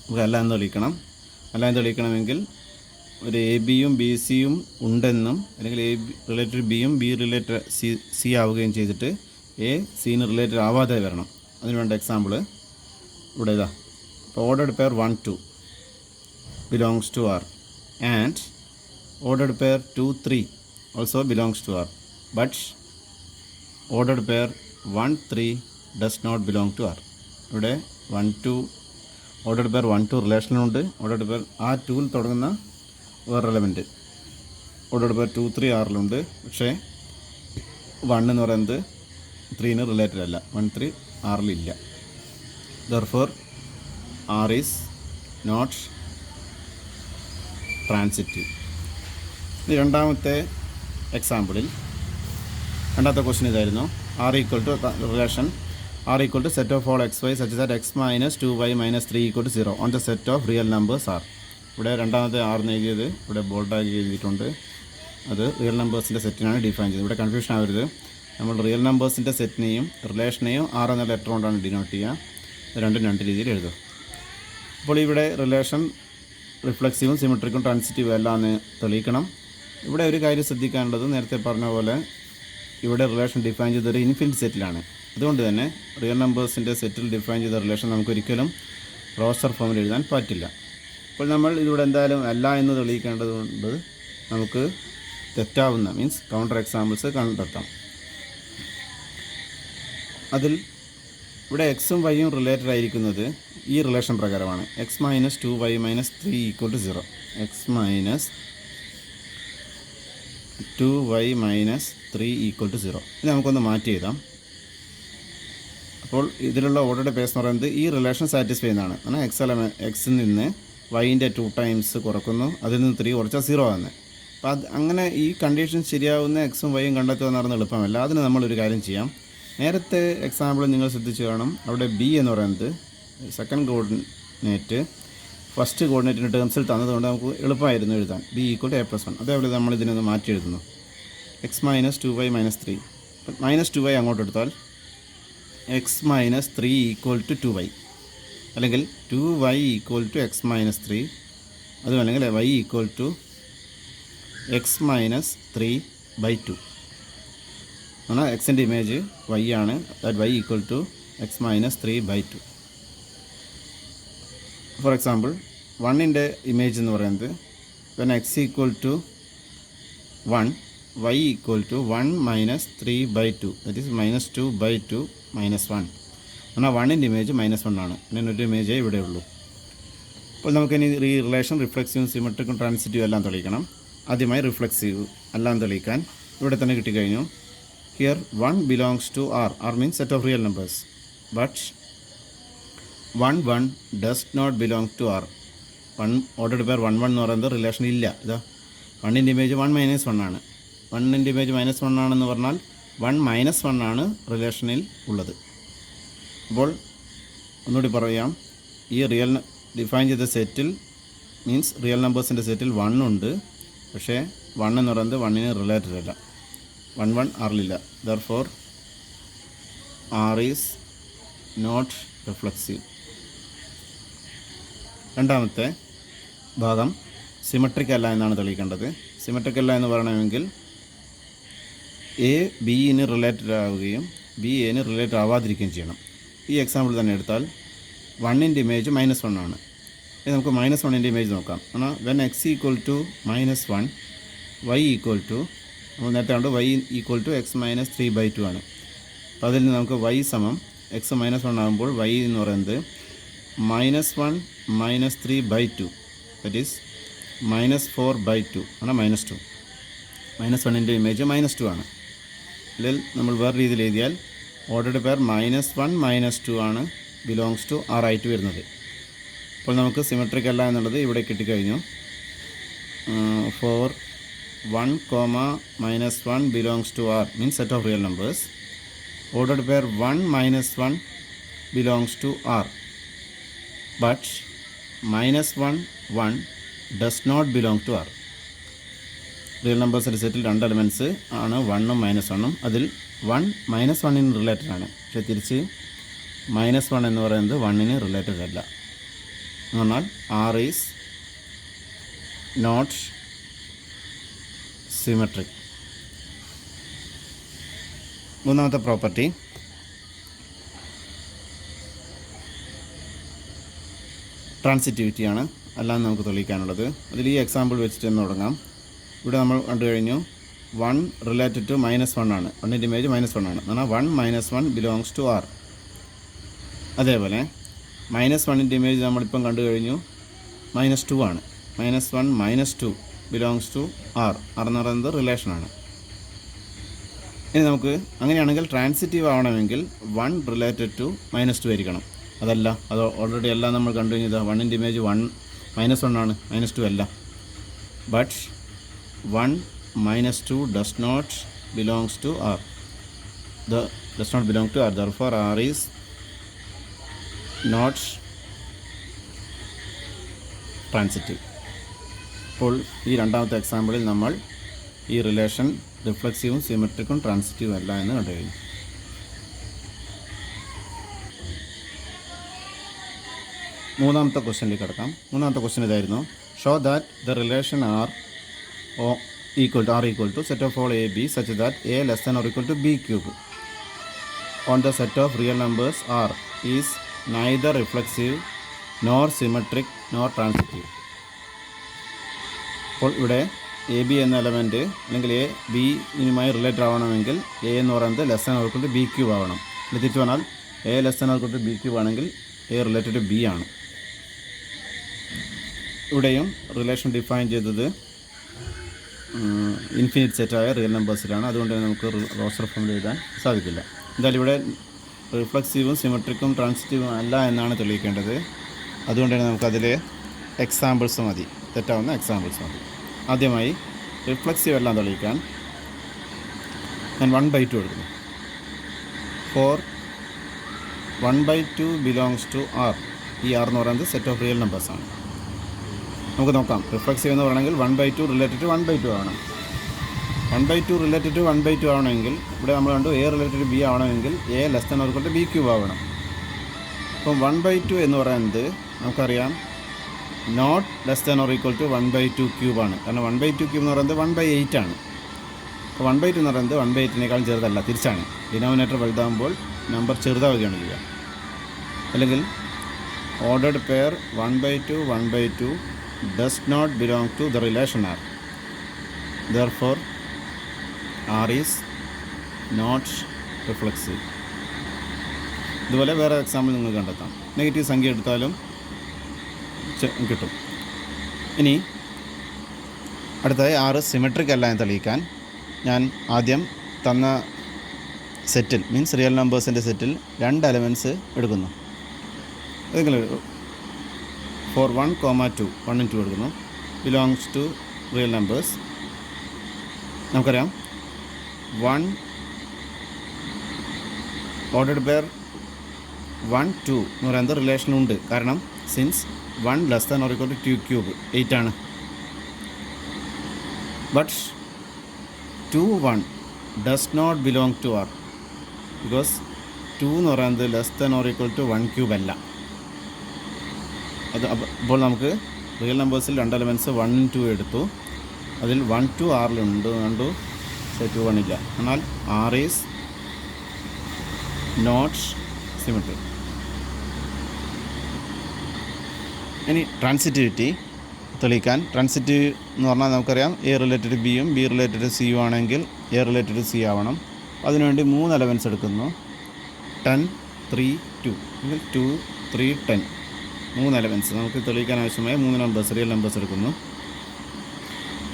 ഇവിടെ അല്ല എന്ന് തെളിയിക്കണം. അല്ല എന്ന് തെളിയിക്കണമെങ്കിൽ ഒരു എ ബിയും ബി സിയും ഉണ്ടെന്നും അല്ലെങ്കിൽ എ ബി റിലേറ്റഡ് ബിയും ബി റിലേറ്റഡ് സി ആവുകയും ചെയ്തിട്ട് എ സീന് റിലേറ്റഡ് ആവാതെ വരണം. അതിന് വേണ്ട എക്സാമ്പിൾ ഇവിടെ ഇതാ. അപ്പോൾ ordered pair 1 2 belongs to R and ordered pair 2 3 also belongs to R. But ordered pair 1 3 does not belong to R. ഇവിടെ 1 2 ഓർഡർഡ് പെയർ 1 2 റിലേഷനുണ്ട്. ഓർഡർഡ് പെയർ ആ 2ൽ തുടങ്ങുന്ന വേറെ എലമെൻറ്റ് ഓർഡർഡ് പെയർ 2 3 ആറിലുണ്ട്. പക്ഷേ 1 എന്ന് പറയുന്നത് 3ന് റിലേറ്റഡ് അല്ല. 1 3 ആറിലില്ല. Therefore R is not transitive. ഇനി രണ്ടാമത്തെ എക്സാമ്പിളിൽ രണ്ടാമത്തെ ക്വസ്റ്റ്യൻ ഇതായിരുന്നു. R equal to relation R equal to set of all x y such that x minus 2y minus 3 equal to 0 on the set of real numbers R. ഇവിടെ രണ്ടാമത്തെ ആർന്ന് എഴുതിയത് ഇവിടെ ബോൾഡാക്കി എഴുതിയിട്ടുണ്ട്. അത് റിയൽ നമ്പേഴ്സിൻ്റെ സെറ്റിനാണ് ഡിഫൈൻ ചെയ്തത്. ഇവിടെ കൺഫ്യൂഷൻ ആവരുത്. നമ്മൾ റിയൽ നമ്പേഴ്സിൻ്റെ സെറ്റിനെയും റിലേഷനെയും ആർ എന്ന ലെറ്റർ കൊണ്ടാണ് ഡിനോട്ട് ചെയ്യുക. ഇത് രണ്ടും രണ്ട് രീതിയിൽ എഴുതും. അപ്പോൾ ഇവിടെ റിലേഷൻ റിഫ്ലെക്സീവും സിമെട്രിക്കും ട്രാൻസിറ്റീവും എല്ലാം എന്ന് തെളിയിക്കണം. ഇവിടെ ഒരു കാര്യം ശ്രദ്ധിക്കാനുള്ളത്, നേരത്തെ പറഞ്ഞ പോലെ ഇവിടെ റിലേഷൻ ഡിഫൈൻ ചെയ്തൊരു ഇൻഫിനിറ്റ് സെറ്റിലാണ്. അതുകൊണ്ട് തന്നെ റിയൽ നമ്പേഴ്സിൻ്റെ സെറ്റിൽ ഡിഫൈൻ ചെയ്ത റിലേഷൻ നമുക്കൊരിക്കലും റോസ്റ്റർ ഫോമിൽ എഴുതാൻ പറ്റില്ല. അപ്പോൾ നമ്മൾ ഇതിവിടെ എന്തായാലും അല്ല എന്ന് തെളിയിക്കേണ്ടതുകൊണ്ട് നമുക്ക് തെറ്റാവുന്ന മീൻസ് കൗണ്ടർ എക്സാമ്പിൾസ് കണ്ടെത്താം. അതിൽ ഇവിടെ എക്സും വൈയും റിലേറ്റഡ് ആയിരിക്കുന്നത് ഈ റിലേഷൻ പ്രകാരമാണ്. X minus 2y minus 3 equal to 0. X minus 2y minus 3 equal to 0. ഇത് നമുക്കൊന്ന് മാറ്റി എഴുതാം. അപ്പോൾ ഇതിലുള്ള ഓർഡറുടെ പേസ് എന്ന് പറയുന്നത് ഈ റിലേഷൻ സാറ്റിസ്ഫൈ ചെയ്യുന്നതാണ്. കാരണം എക്സിൽ നിന്ന് വൈൻ്റെ 2 ടൈംസ് കുറക്കുന്നു, അതിൽ നിന്ന് 3 കുറച്ചാൽ 0 ആകുന്നത്. അപ്പോൾ അങ്ങനെ ഈ കണ്ടീഷൻ ശരിയാവുന്ന എക്സും വൈയും കണ്ടെത്തുക എന്ന് പറയുന്നത് എളുപ്പമല്ല. അതിന് നമ്മളൊരു കാര്യം ചെയ്യാം. നേരത്തെ എക്സാമ്പിൾ നിങ്ങൾ ശ്രദ്ധിച്ച് കാണും. അവിടെ ബി എന്ന് പറയുന്നത് സെക്കൻഡ് കോർഡിനേറ്റ് ഫസ്റ്റ് കോർഡിനേറ്റിൻ്റെ ടേംസിൽ തന്നതുകൊണ്ട് നമുക്ക് എളുപ്പമായിരുന്നു എഴുതാൻ. B equal to a+1. അതേപോലെ നമ്മൾ ഇതിനൊന്ന് മാറ്റി എഴുതുന്നു. X minus 2y minus 3. Minus 2y അങ്ങോട്ട് എടുത്താൽ X minus 3 equal to 2y, അല്ലെങ്കിൽ 2y equal to x minus 3. അതും അല്ലെങ്കിൽ y equal to x minus 3/2. എന്നാൽ എക്സിൻ്റെ ഇമേജ് y ആണ്. That y equal to x minus 3/2. For example 1ൻ്റെ ഇമേജ് എന്ന് പറയുന്നത് when x equal to 1, y equal to 1 minus 3/2, that is minus 2/2 minus 1. എന്നാൽ 1ൻ്റെ ഇമേജ് -1 ആണ്. പിന്നെ ഒരു ഇമേജേ ഇവിടെ ഉള്ളൂ. അപ്പോൾ നമുക്കിനി ഈ റിലേഷൻ റിഫ്ലെക്സീവും സിമെട്രിക്കും ട്രാൻസിറ്റീവും എല്ലാം തെളിയിക്കണം. ആദ്യമായി റിഫ്ലെക്സീവ് എല്ലാം തെളിയിക്കാൻ ഇവിടെ തന്നെ കിട്ടിക്കഴിഞ്ഞു. Here 1 belongs to R. R means set of real numbers. But 1 does not belong to R. 1 ordered pair 1 എന്ന് പറയുന്നത് റിലേഷൻ ഇല്ല. ഇതാ 1ൻ്റെ ഇമേജ് 1 - 1 ആണ്. 1ൻ്റെ ഇമേജ് -1 ആണെന്ന് പറഞ്ഞാൽ 1 - 1 ആണ് റിലേഷനിൽ ഉള്ളത്. അപ്പോൾ ഒന്നുകൂടി പറയാം. ഈ റിയൽ ഡിഫൈൻ ചെയ്ത സെറ്റിൽ മീൻസ് റിയൽ നമ്പേഴ്സിൻ്റെ സെറ്റിൽ 1 ഉണ്ട്. പക്ഷേ 1 എന്ന് പറയുന്നത് 1ന് റിലേറ്റഡ് അല്ല. 1 ആറിലില്ല. Therefore R is not reflexive. രണ്ടാമത്തെ ഭാഗം സിമെട്രിക് അല്ല എന്നാണ് തെളിയിക്കേണ്ടത്. സിമെട്രിക് അല്ല എന്ന് പറയണമെങ്കിൽ എ ബിന് റിലേറ്റഡ് ആവുകയും ബി എന് റിലേറ്റഡ് ആവാതിരിക്കുകയും ചെയ്യണം. ഈ എക്സാമ്പിൾ തന്നെ എടുത്താൽ 1ൻ്റെ ഇമേജ് -1 ആണ്. ഇനി നമുക്ക് -1ൻ്റെ ഇമേജ് നോക്കാം. എന്നാൽ when x equal to -1, y equal to നമ്മൾ നേരത്തെ കണ്ട് y equal to x minus 3/2 ആണ്. അപ്പോൾ അതിൽ നിന്ന് നമുക്ക് y സമം എക്സ് -1 ആകുമ്പോൾ y എന്ന് പറയുന്നത് -1 മൈനസ് 3/2, ദറ്റ് ഈസ് -4/2 ആണ്. -2. -1ൻ്റെ ഇമേജ് -2 ആണ്. ഇതിൽ നമ്മൾ വേറെ രീതിയിൽ എഴുതിയാൽ ഓർഡർഡ് പെയർ -1 -2 ആണ് ബിലോങ്സ് ടു ആർ ആയിട്ട് വരുന്നത്. അപ്പോൾ നമുക്ക് സിമെട്രിക് അല്ല എന്നുള്ളത് ഇവിടെ കിട്ടിക്കഴിഞ്ഞു. For 1, -1 belongs to R means set of real numbers. Ordered pair 1 - 1 belongs to R. But -1 does not belong to R. Real നമ്പേഴ്സിൻ്റെ സെറ്റിൽ 2 എലമെൻറ്റ്സ് ആണ് 1ഉം -1ഉം. അതിൽ 1 -1ന് റിലേറ്റഡ് ആണ്. പക്ഷേ തിരിച്ച് -1 എന്ന് പറയുന്നത് 1ന് റിലേറ്റഡ് അല്ല. എന്ന് പറഞ്ഞാൽ ആർ ഈസ് നോട്ട് സിമെട്രിക്. മൂന്നാമത്തെ പ്രോപ്പർട്ടി ട്രാൻസിറ്റിവിറ്റിയാണ്. അല്ലാന്ന് നമുക്ക് തെളിയിക്കാനുള്ളത്. അതിൽ ഈ എക്സാമ്പിൾ വെച്ചിട്ട് തന്നെ തുടങ്ങാം. ഇവിടെ നമ്മൾ കണ്ടു കഴിഞ്ഞു 1 റിലേറ്റഡ് ടു -1 ആണ്. 1ൻ്റെ ഇമേജ് -1 ആണ്. എന്നാൽ 1 - 1 ബിലോങ്സ് ടു ആർ. അതേപോലെ -1ൻ്റെ ഇമേജ് നമ്മളിപ്പം കണ്ടു കഴിഞ്ഞു -2 ആണ്. -1 - 2 ബിലോങ്സ് ടു ആർ. ആർ എന്ന് പറയുന്നത് റിലേഷനാണ്. ഇനി നമുക്ക് അങ്ങനെയാണെങ്കിൽ ട്രാൻസിറ്റീവ് ആവണമെങ്കിൽ 1 റിലേറ്റഡ് ടു -2 ആയിരിക്കണം. അതല്ല, അത് ഓൾറെഡി എല്ലാം നമ്മൾ കണ്ടു കഴിഞ്ഞത് 1ൻ്റെ ഇമേജ് -1 ആണ്, -2 അല്ല. But 1 - 2 does not belongs to R. Does not belong to R. Therefore R is not transitive. അപ്പോൾ ഈ രണ്ടാമത്തെ എക്സാമ്പിളിൽ നമ്മൾ ഈ റിലേഷൻ റിഫ്ലക്സീവും സിമെട്രിക്കും ട്രാൻസിറ്റീവും അല്ല എന്ന് കണ്ടു കഴിഞ്ഞു. മൂന്നാമത്തെ ക്വസ്റ്റ്യനിലേക്ക് കിടക്കാം. മൂന്നാമത്തെ ക്വസ്റ്റ്യൻ ഇതായിരുന്നു: show that the relation R equal to set of all a b such that a less than or equal to b cube on the set of real numbers R is neither reflexive nor symmetric nor transitive. അപ്പോൾ ഇവിടെ എ ബി എന്ന എലമെൻറ്റ് അല്ലെങ്കിൽ എ ബി ഇനുമായി റിലേറ്റഡ് ആവണമെങ്കിൽ എ എന്ന് പറയുന്നത് less than or equal to b cube ആവണം. ഇത് തിരിച്ചു പറഞ്ഞാൽ a less than or equal to b cube ആണെങ്കിൽ എ റിലേറ്റഡ് ടു ബി ആണ്. ഇവിടെയും റിലേഷൻ ഡിഫൈൻ ചെയ്തത് ഇൻഫിനിറ്റ് സെറ്റായ റിയൽ നമ്പേഴ്സിലാണ്. അതുകൊണ്ട് തന്നെ നമുക്ക് റോസ്റ്റർ ഫോമിൽ എഴുതാൻ സാധിക്കില്ല. എന്തായാലും ഇവിടെ റിഫ്ലക്സീവും സിമെട്രിക്കും ട്രാൻസിറ്റീവും അല്ല എന്നാണ് തെളിയിക്കേണ്ടത്. അതുകൊണ്ട് തന്നെ നമുക്കതിൽ എക്സാമ്പിൾസ് മതി, തെറ്റാവുന്ന എക്സാമ്പിൾസ് മതി. ആദ്യമായി റിഫ്ലക്സീവ് എല്ലാം തെളിയിക്കാൻ ഞാൻ 1/2 എടുക്കുന്നു. For 1/2 belongs to R. ഈ ആർ എന്ന് പറയുന്നത് സെറ്റ് ഓഫ് റിയൽ നമ്പേഴ്സാണ്. നമുക്ക് നോക്കാം. റിഫ്ലക്സീവ് എന്ന് പറയണമെങ്കിൽ 1/2 റിലേറ്റഡ് ടു 1/2 ആവണം. 1/2 റിലേറ്റഡ് ടു 1/2 ആവണമെങ്കിൽ ഇവിടെ നമ്മൾ കണ്ടു എ റിലേറ്റഡ് ടു ബി ആവണമെങ്കിൽ a less than or equal to b cube ആവണം. അപ്പം 1/2 എന്ന് പറയുന്നത് നമുക്കറിയാം not less than or equal to 1/2 ക്യൂബാണ്. കാരണം 1/2 ക്യൂബ് എന്ന് പറയുന്നത് 1/8 ആണ്. അപ്പോൾ 1/2 എന്ന് പറയുന്നത് 1/8 ചെറുതല്ല, തിരിച്ചാണ്. ഡിനോമിനേറ്റർ വലുതാകുമ്പോൾ നമ്പർ ചെറുതാവുകയാണ് ചെയ്യുക. അല്ലെങ്കിൽ ordered pair 1/2 does not belong to the relation R. Therefore, R is not reflexive. ഇതുപോലെ വേറെ എക്സാമ്പിൾ നിങ്ങൾ കണ്ടെത്താം. നെഗറ്റീവ് സംഖ്യ എടുത്താലും കിട്ടും. ഇനി അടുത്തതായി R സിമെട്രിക് അല്ല എന്ന് തെളിയിക്കാൻ ഞാൻ ആദ്യം തന്ന സെറ്റിൽ മീൻസ് റിയൽ നമ്പേഴ്സിൻ്റെ സെറ്റിൽ 2 എലമെൻറ്റ്സ് എടുക്കുന്നു. ഏതെങ്കിലും ഫോർ 1,2 1 2 എടുക്കുന്നു. Belongs to real numbers. നമുക്കറിയാം 1 ഓർഡേർഡ് പെയർ 1 2 എന്ന് പറയുന്നത് റിലേഷനുണ്ട്. കാരണം since 1 less than or equal to 2 cube 8 ആണ്. But 2 1 does not belong to R because 2 എന്ന് പറയുന്നത് less than or equal to 1 cube അല്ല. അപ്പോൾ നമുക്ക് റിയൽ നമ്പേഴ്സിൽ 2 എലമെൻറ്റ്സ് 1 2 എടുത്തു. അതിൽ 1 2 ആറിലുണ്ട്, കണ്ടു. പക്ഷേ 2 1 ഇല്ല. എന്നാൽ ആർ ഈസ് നോട്ട് സിമെട്രിക്. ഇനി ട്രാൻസിറ്റിവിറ്റി തെളിയിക്കാൻ, ട്രാൻസിറ്റീവ് എന്ന് പറഞ്ഞാൽ നമുക്കറിയാം എ റിലേറ്റഡ് ബിയും ബി റിലേറ്റഡ് സിയും ആണെങ്കിൽ എ റിലേറ്റഡ് സി ആവണം. അതിനുവേണ്ടി 3 എലമെൻറ്റ്സ് എടുക്കുന്നു. 10 3 2 അല്ലെങ്കിൽ 2 3 10 3 എലമെൻറ്റ്സ് നമുക്ക് തെളിയിക്കാൻ ആവശ്യമായ 3 നമ്പേഴ്സ് റിയൽ നമ്പേഴ്സ് എടുക്കുന്നു.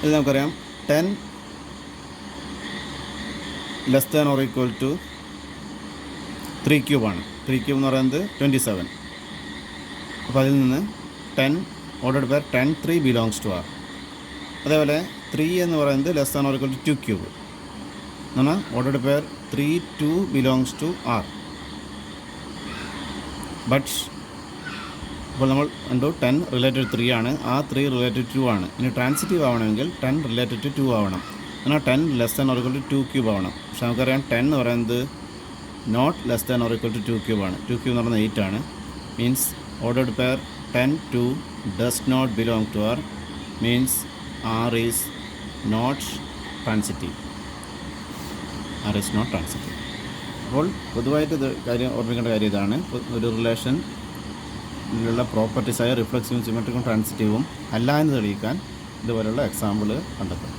ഇത് നമുക്കറിയാം 10 less than or equal to 3 ക്യൂബാണ്. 3 ക്യൂബ് എന്ന് പറയുന്നത് 27. അപ്പോൾ അതിൽ നിന്ന് 10 ordered pair 10 3 belongs to R. അതേപോലെ 3 എന്ന് പറയുന്നത് less than or equal to 2 cube എന്ന് പറഞ്ഞാൽ ordered pair 3 2 belongs to R. But ഇപ്പോൾ നമ്മൾ കണ്ടു 10 റിലേറ്റഡ് 3 ആണ്, ആ 3 റിലേറ്റഡ് 2 ആണ്. ഇനി ട്രാൻസിറ്റീവ് ആവണമെങ്കിൽ 10 റിലേറ്റഡ് ടു 2 ആവണം. എന്നാൽ 10 less than or equal to 2 cube ആവണം. പക്ഷെ നമുക്കറിയാം 10 എന്ന് പറയുന്നത് not less than or equal to 2 cube ആണ്. 2 ക്യൂബ് എന്ന് പറയുന്നത് 8 ആണ്. Means ordered pair 10 2 does not belong to R. Means R is not transitive. R is not transitive. അപ്പോൾ പൊതുവായിട്ട് കാര്യം ഓർമ്മിക്കേണ്ട കാര്യം ഇതാണ്. ഒരു റിലേഷൻ ഇതിലുള്ള പ്രോപ്പർട്ടീസായ റിഫ്ലക്സീവും സിമെട്രിക്കും ട്രാൻസിറ്റീവും അല്ല എന്ന് തെളിയിക്കാൻ ഇതുപോലുള്ള എക്സാമ്പിൾ കണ്ടെത്തും.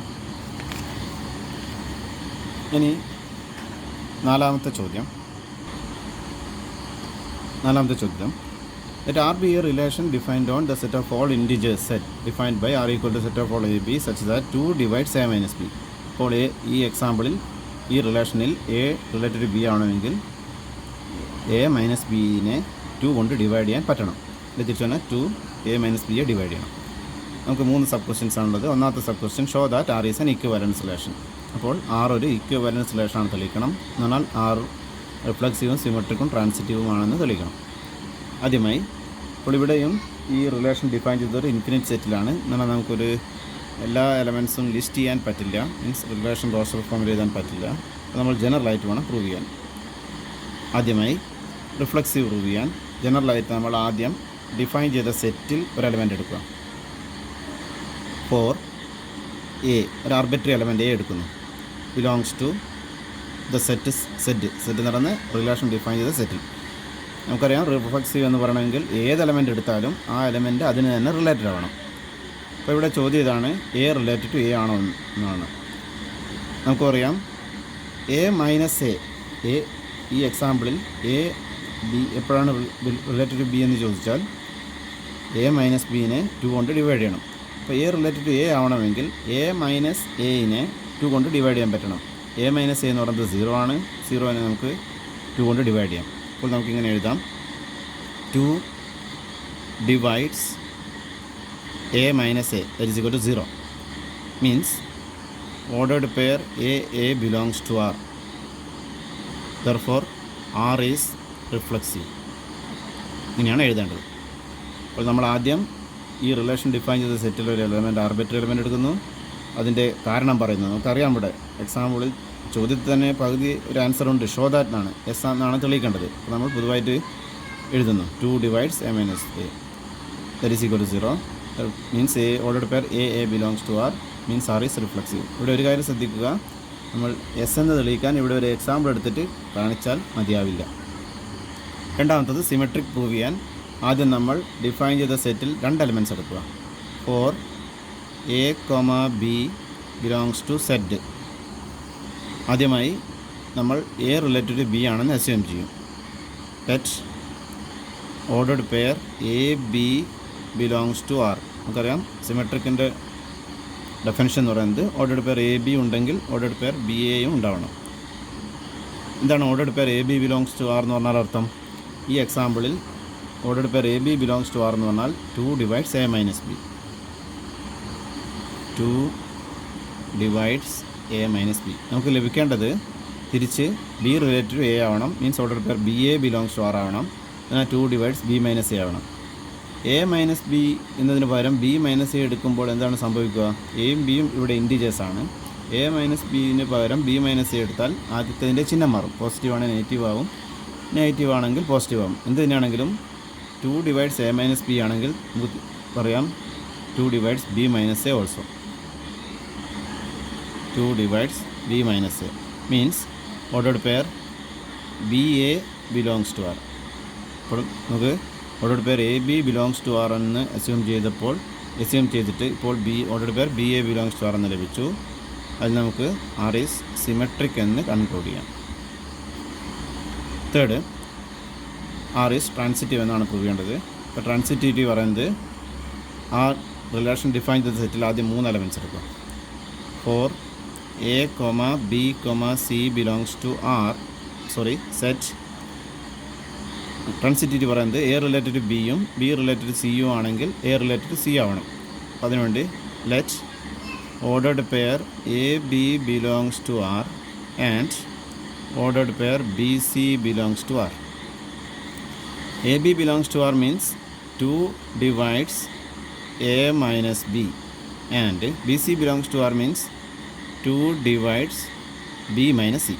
ഇനി നാലാമത്തെ ചോദ്യം. Let R be a relation defined on the set of all integers set defined by R equal to set of all AB such that 2 divides A minus B. അപ്പോൾ ഈ എക്സാമ്പിളിൽ ഈ റിലേഷനിൽ എ റിലേറ്റഡ് ബി ആണെങ്കിൽ എ മൈനസ് ബിനെ 2 കൊണ്ട് ഡിവൈഡ് ചെയ്യാൻ പറ്റണം. ഇത് തിരിച്ചു പറഞ്ഞാൽ 2 A മൈനസ് ബിയെ ഡിവൈഡ് ചെയ്യണം. നമുക്ക് 3 സബ് ക്വസ്റ്റ്യൻസ് ആണുള്ളത്. ഒന്നാമത്തെ sub question show that are is N equivalence relation. അപ്പോൾ ആർ ഒരു ഇക്വിവാലൻസ് റിലേഷനാണ് തെളിയിക്കണം. എന്ന് പറഞ്ഞാൽ ആർ റിഫ്ലക്സീവും സിമെട്രിക്കും ട്രാൻസിറ്റീവുമാണെന്ന് തെളിയിക്കണം. ആദ്യമായി അപ്പോൾ ഇവിടെയും ഈ റിലേഷൻ ഡിഫൈൻ ചെയ്തൊരു ഇൻഫിനിറ്റ് സെറ്റിലാണ്. എന്ന് പറഞ്ഞാൽ നമുക്കൊരു എല്ലാ എലമെൻസും ലിസ്റ്റ് ചെയ്യാൻ പറ്റില്ല, മീൻസ് റിലേഷൻ റോസ്റ്റർ ഫോമിൽ എഴുതാൻ പറ്റില്ല. അപ്പോൾ നമ്മൾ ജനറലായിട്ട് വേണം പ്രൂവ് ചെയ്യാൻ. ആദ്യമായി റിഫ്ലക്സീവ് പ്രൂവ് ചെയ്യാൻ ജനറലായിട്ട് നമ്മൾ ആദ്യം ഡിഫൈൻ ചെയ്ത സെറ്റിൽ ഒരു എലമെൻ്റ് എടുക്കുക. ഫോർ എ, ഒരു ആർബിട്രറി എലമെൻ്റ് എ എടുക്കുന്നു, belongs to the set set നടന്ന് റിലേഷൻ ഡിഫൈൻ ചെയ്ത സെറ്റിൽ. നമുക്കറിയാം റിഫ്ലക്സീവ് എന്ന് പറയണമെങ്കിൽ ഏത് എലമെൻ്റ് എടുത്താലും ആ എലമെൻ്റ് അതിന് തന്നെ റിലേറ്റഡ് ആവണം. അപ്പോൾ ഇവിടെ ചോദ്യം ഇതാണ്, എ റിലേറ്റഡ് ടു എ ആണോ എന്നാണ്. നമുക്കറിയാം എ മൈനസ് എ, ഈ എക്സാമ്പിളിൽ എ ബി എപ്പോഴാണ് റിലേറ്റഡ് ടു ബി എന്ന് ചോദിച്ചാൽ എ മൈനസ് ബിനെ 2 കൊണ്ട് ഡിവൈഡ് ചെയ്യണം. അപ്പോൾ എ റിലേറ്റഡ് ടു എ ആവണമെങ്കിൽ എ മൈനസ് എനെ 2 കൊണ്ട് ഡിവൈഡ് ചെയ്യാൻ പറ്റണം. എ മൈനസ് എ എന്ന് പറയുന്നത് 0 ആണ്, 0നെ നമുക്ക് 2 കൊണ്ട് ഡിവൈഡ് ചെയ്യാം. അപ്പോൾ നമുക്കിങ്ങനെ എഴുതാം, 2 divides a minus a that is equal to 0 means ordered pair a belongs to R, therefore R is reflexive. ഇങ്ങനെയാണ് എഴുതേണ്ടത്. അപ്പോൾ നമ്മൾ ആദ്യം ഈ റിലേഷൻ ഡിഫൈൻ ചെയ്ത സെറ്റിൽ ഒരു എലമെൻറ്റ് ആർബിട്രറി എലമെൻറ്റ് എടുക്കുന്നു, അതിൻ്റെ കാരണം പറയുന്നു. നമുക്കറിയാം ഇവിടെ എക്സാമ്പിളിൽ ചോദ്യത്തിൽ തന്നെ പകുതി ഒരു ആൻസറുണ്ട്, ഷോ ദാറ്റ് എന്നാണ്, എസ് എന്നാണ് തെളിയിക്കേണ്ടത്. അപ്പോൾ നമ്മൾ പൊതുവായിട്ട് എഴുതുന്നു 2 divides a minus a that is equal to 0 means a ordered pair a belongs to R means R is reflexive. ഇവിടെ ഒരു കാര്യം ശ്രദ്ധിക്കുക, നമ്മൾ എസ് എന്ന് തെളിയിക്കാൻ ഇവിടെ ഒരു എക്സാമ്പിൾ എടുത്തിട്ട് കാണിച്ചാൽ മതിയാവില്ല. രണ്ടാമത്തത് സിമെട്രിക് പ്രൂവ് ചെയ്യാൻ ആദ്യം നമ്മൾ ഡിഫൈൻ ചെയ്ത സെറ്റിൽ 2 എലമെൻറ്റ്സ് എടുക്കുക. For a comma b belongs to set. ആദ്യമായി നമ്മൾ എ റിലേറ്റഡ് ടു ബി ആണെന്ന് അസ്യൂം ചെയ്യും. Let ordered pair a b belongs to R. നമുക്കറിയാം സിമെട്രിക്കിൻ്റെ ഡെഫിനിഷൻ എന്ന് പറയുന്നത് ഓർഡേർഡ് പെയർ എ ബി ഉണ്ടെങ്കിൽ ഓർഡേർഡ് പെയർ ബി എയും ഉണ്ടാവണം. എന്താണ് ordered pair a b belongs to R എന്ന് പറഞ്ഞാൽ അർത്ഥം? ഈ എക്സാമ്പിളിൽ ordered pair a b belongs to R എന്ന് പറഞ്ഞാൽ 2 divides a minus b, 2 divides a minus b. നമുക്ക് ലഭിക്കേണ്ടത് തിരിച്ച് ബി റിലേറ്റഡ് ടു എ ആവണം, means order pair b a belongs to R ആവണം. എന്നാൽ 2 ഡിവൈഡ്സ് ബി മൈനസ് എ ആവണം. എ മൈനസ് ബി എന്നതിന് പകരം ബി മൈനസ് എ എടുക്കുമ്പോൾ എന്താണ് സംഭവിക്കുക? എയും ബിയും ഇവിടെ ഇൻറ്റിജേഴ്സാണ്. എ മൈനസ് ബിന് പകരം ബി മൈനസ് എ എടുത്താൽ ആദ്യത്തതിൻ്റെ ചിഹ്നം മാറും. പോസിറ്റീവ് ആണെങ്കിൽ നെഗറ്റീവ് ആവും, നെഗറ്റീവ് ആണെങ്കിൽ പോസിറ്റീവ് ആവും. എന്ത് തന്നെയാണെങ്കിലും 2 ഡിവൈഡ്സ് എ മൈനസ് ബി ആണെങ്കിൽ നമുക്ക് പറയാം 2 divides b minus a also. 2 divides b minus a means ordered pair b a belongs to R. അപ്പോൾ നമുക്ക് ordered pair a b belongs to R എന്ന് അസ്യൂം ചെയ്തിട്ട് ഇപ്പോൾ ordered pair b a belongs to R എന്ന് ലഭിച്ചു. അതിൽ നമുക്ക് ആർ ഈസ് സിമെട്രിക് എന്ന് കൺക്ലൂഡ് ചെയ്യാം. തേർഡ്, ആർ ഈസ് ട്രാൻസിറ്റീവ് എന്നാണ് പ്രൂവ് ചെയ്യേണ്ടത്. ഇപ്പോൾ ട്രാൻസിറ്റിവിറ്റി പറയുന്നത് ആ റിലേഷൻ ഡിഫൈൻ ചെയ്ത സെറ്റിൽ ആദ്യം 3 എലമെൻറ്റ്സ് എടുക്കുക. For a comma b comma c belongs to R set. Transitivity പറയുന്നത് എ റിലേറ്റഡ് ടു ബിയും ബി റിലേറ്റഡ് ടു സിയും ആണെങ്കിൽ എ റിലേറ്റഡ് ടു സി ആവണം. അതിനുവേണ്ടി let ordered pair a b belongs to R and ordered pair b c belongs to R. A b belongs to R means 2 divides a minus b and b c belongs to R means 2 divides b minus C.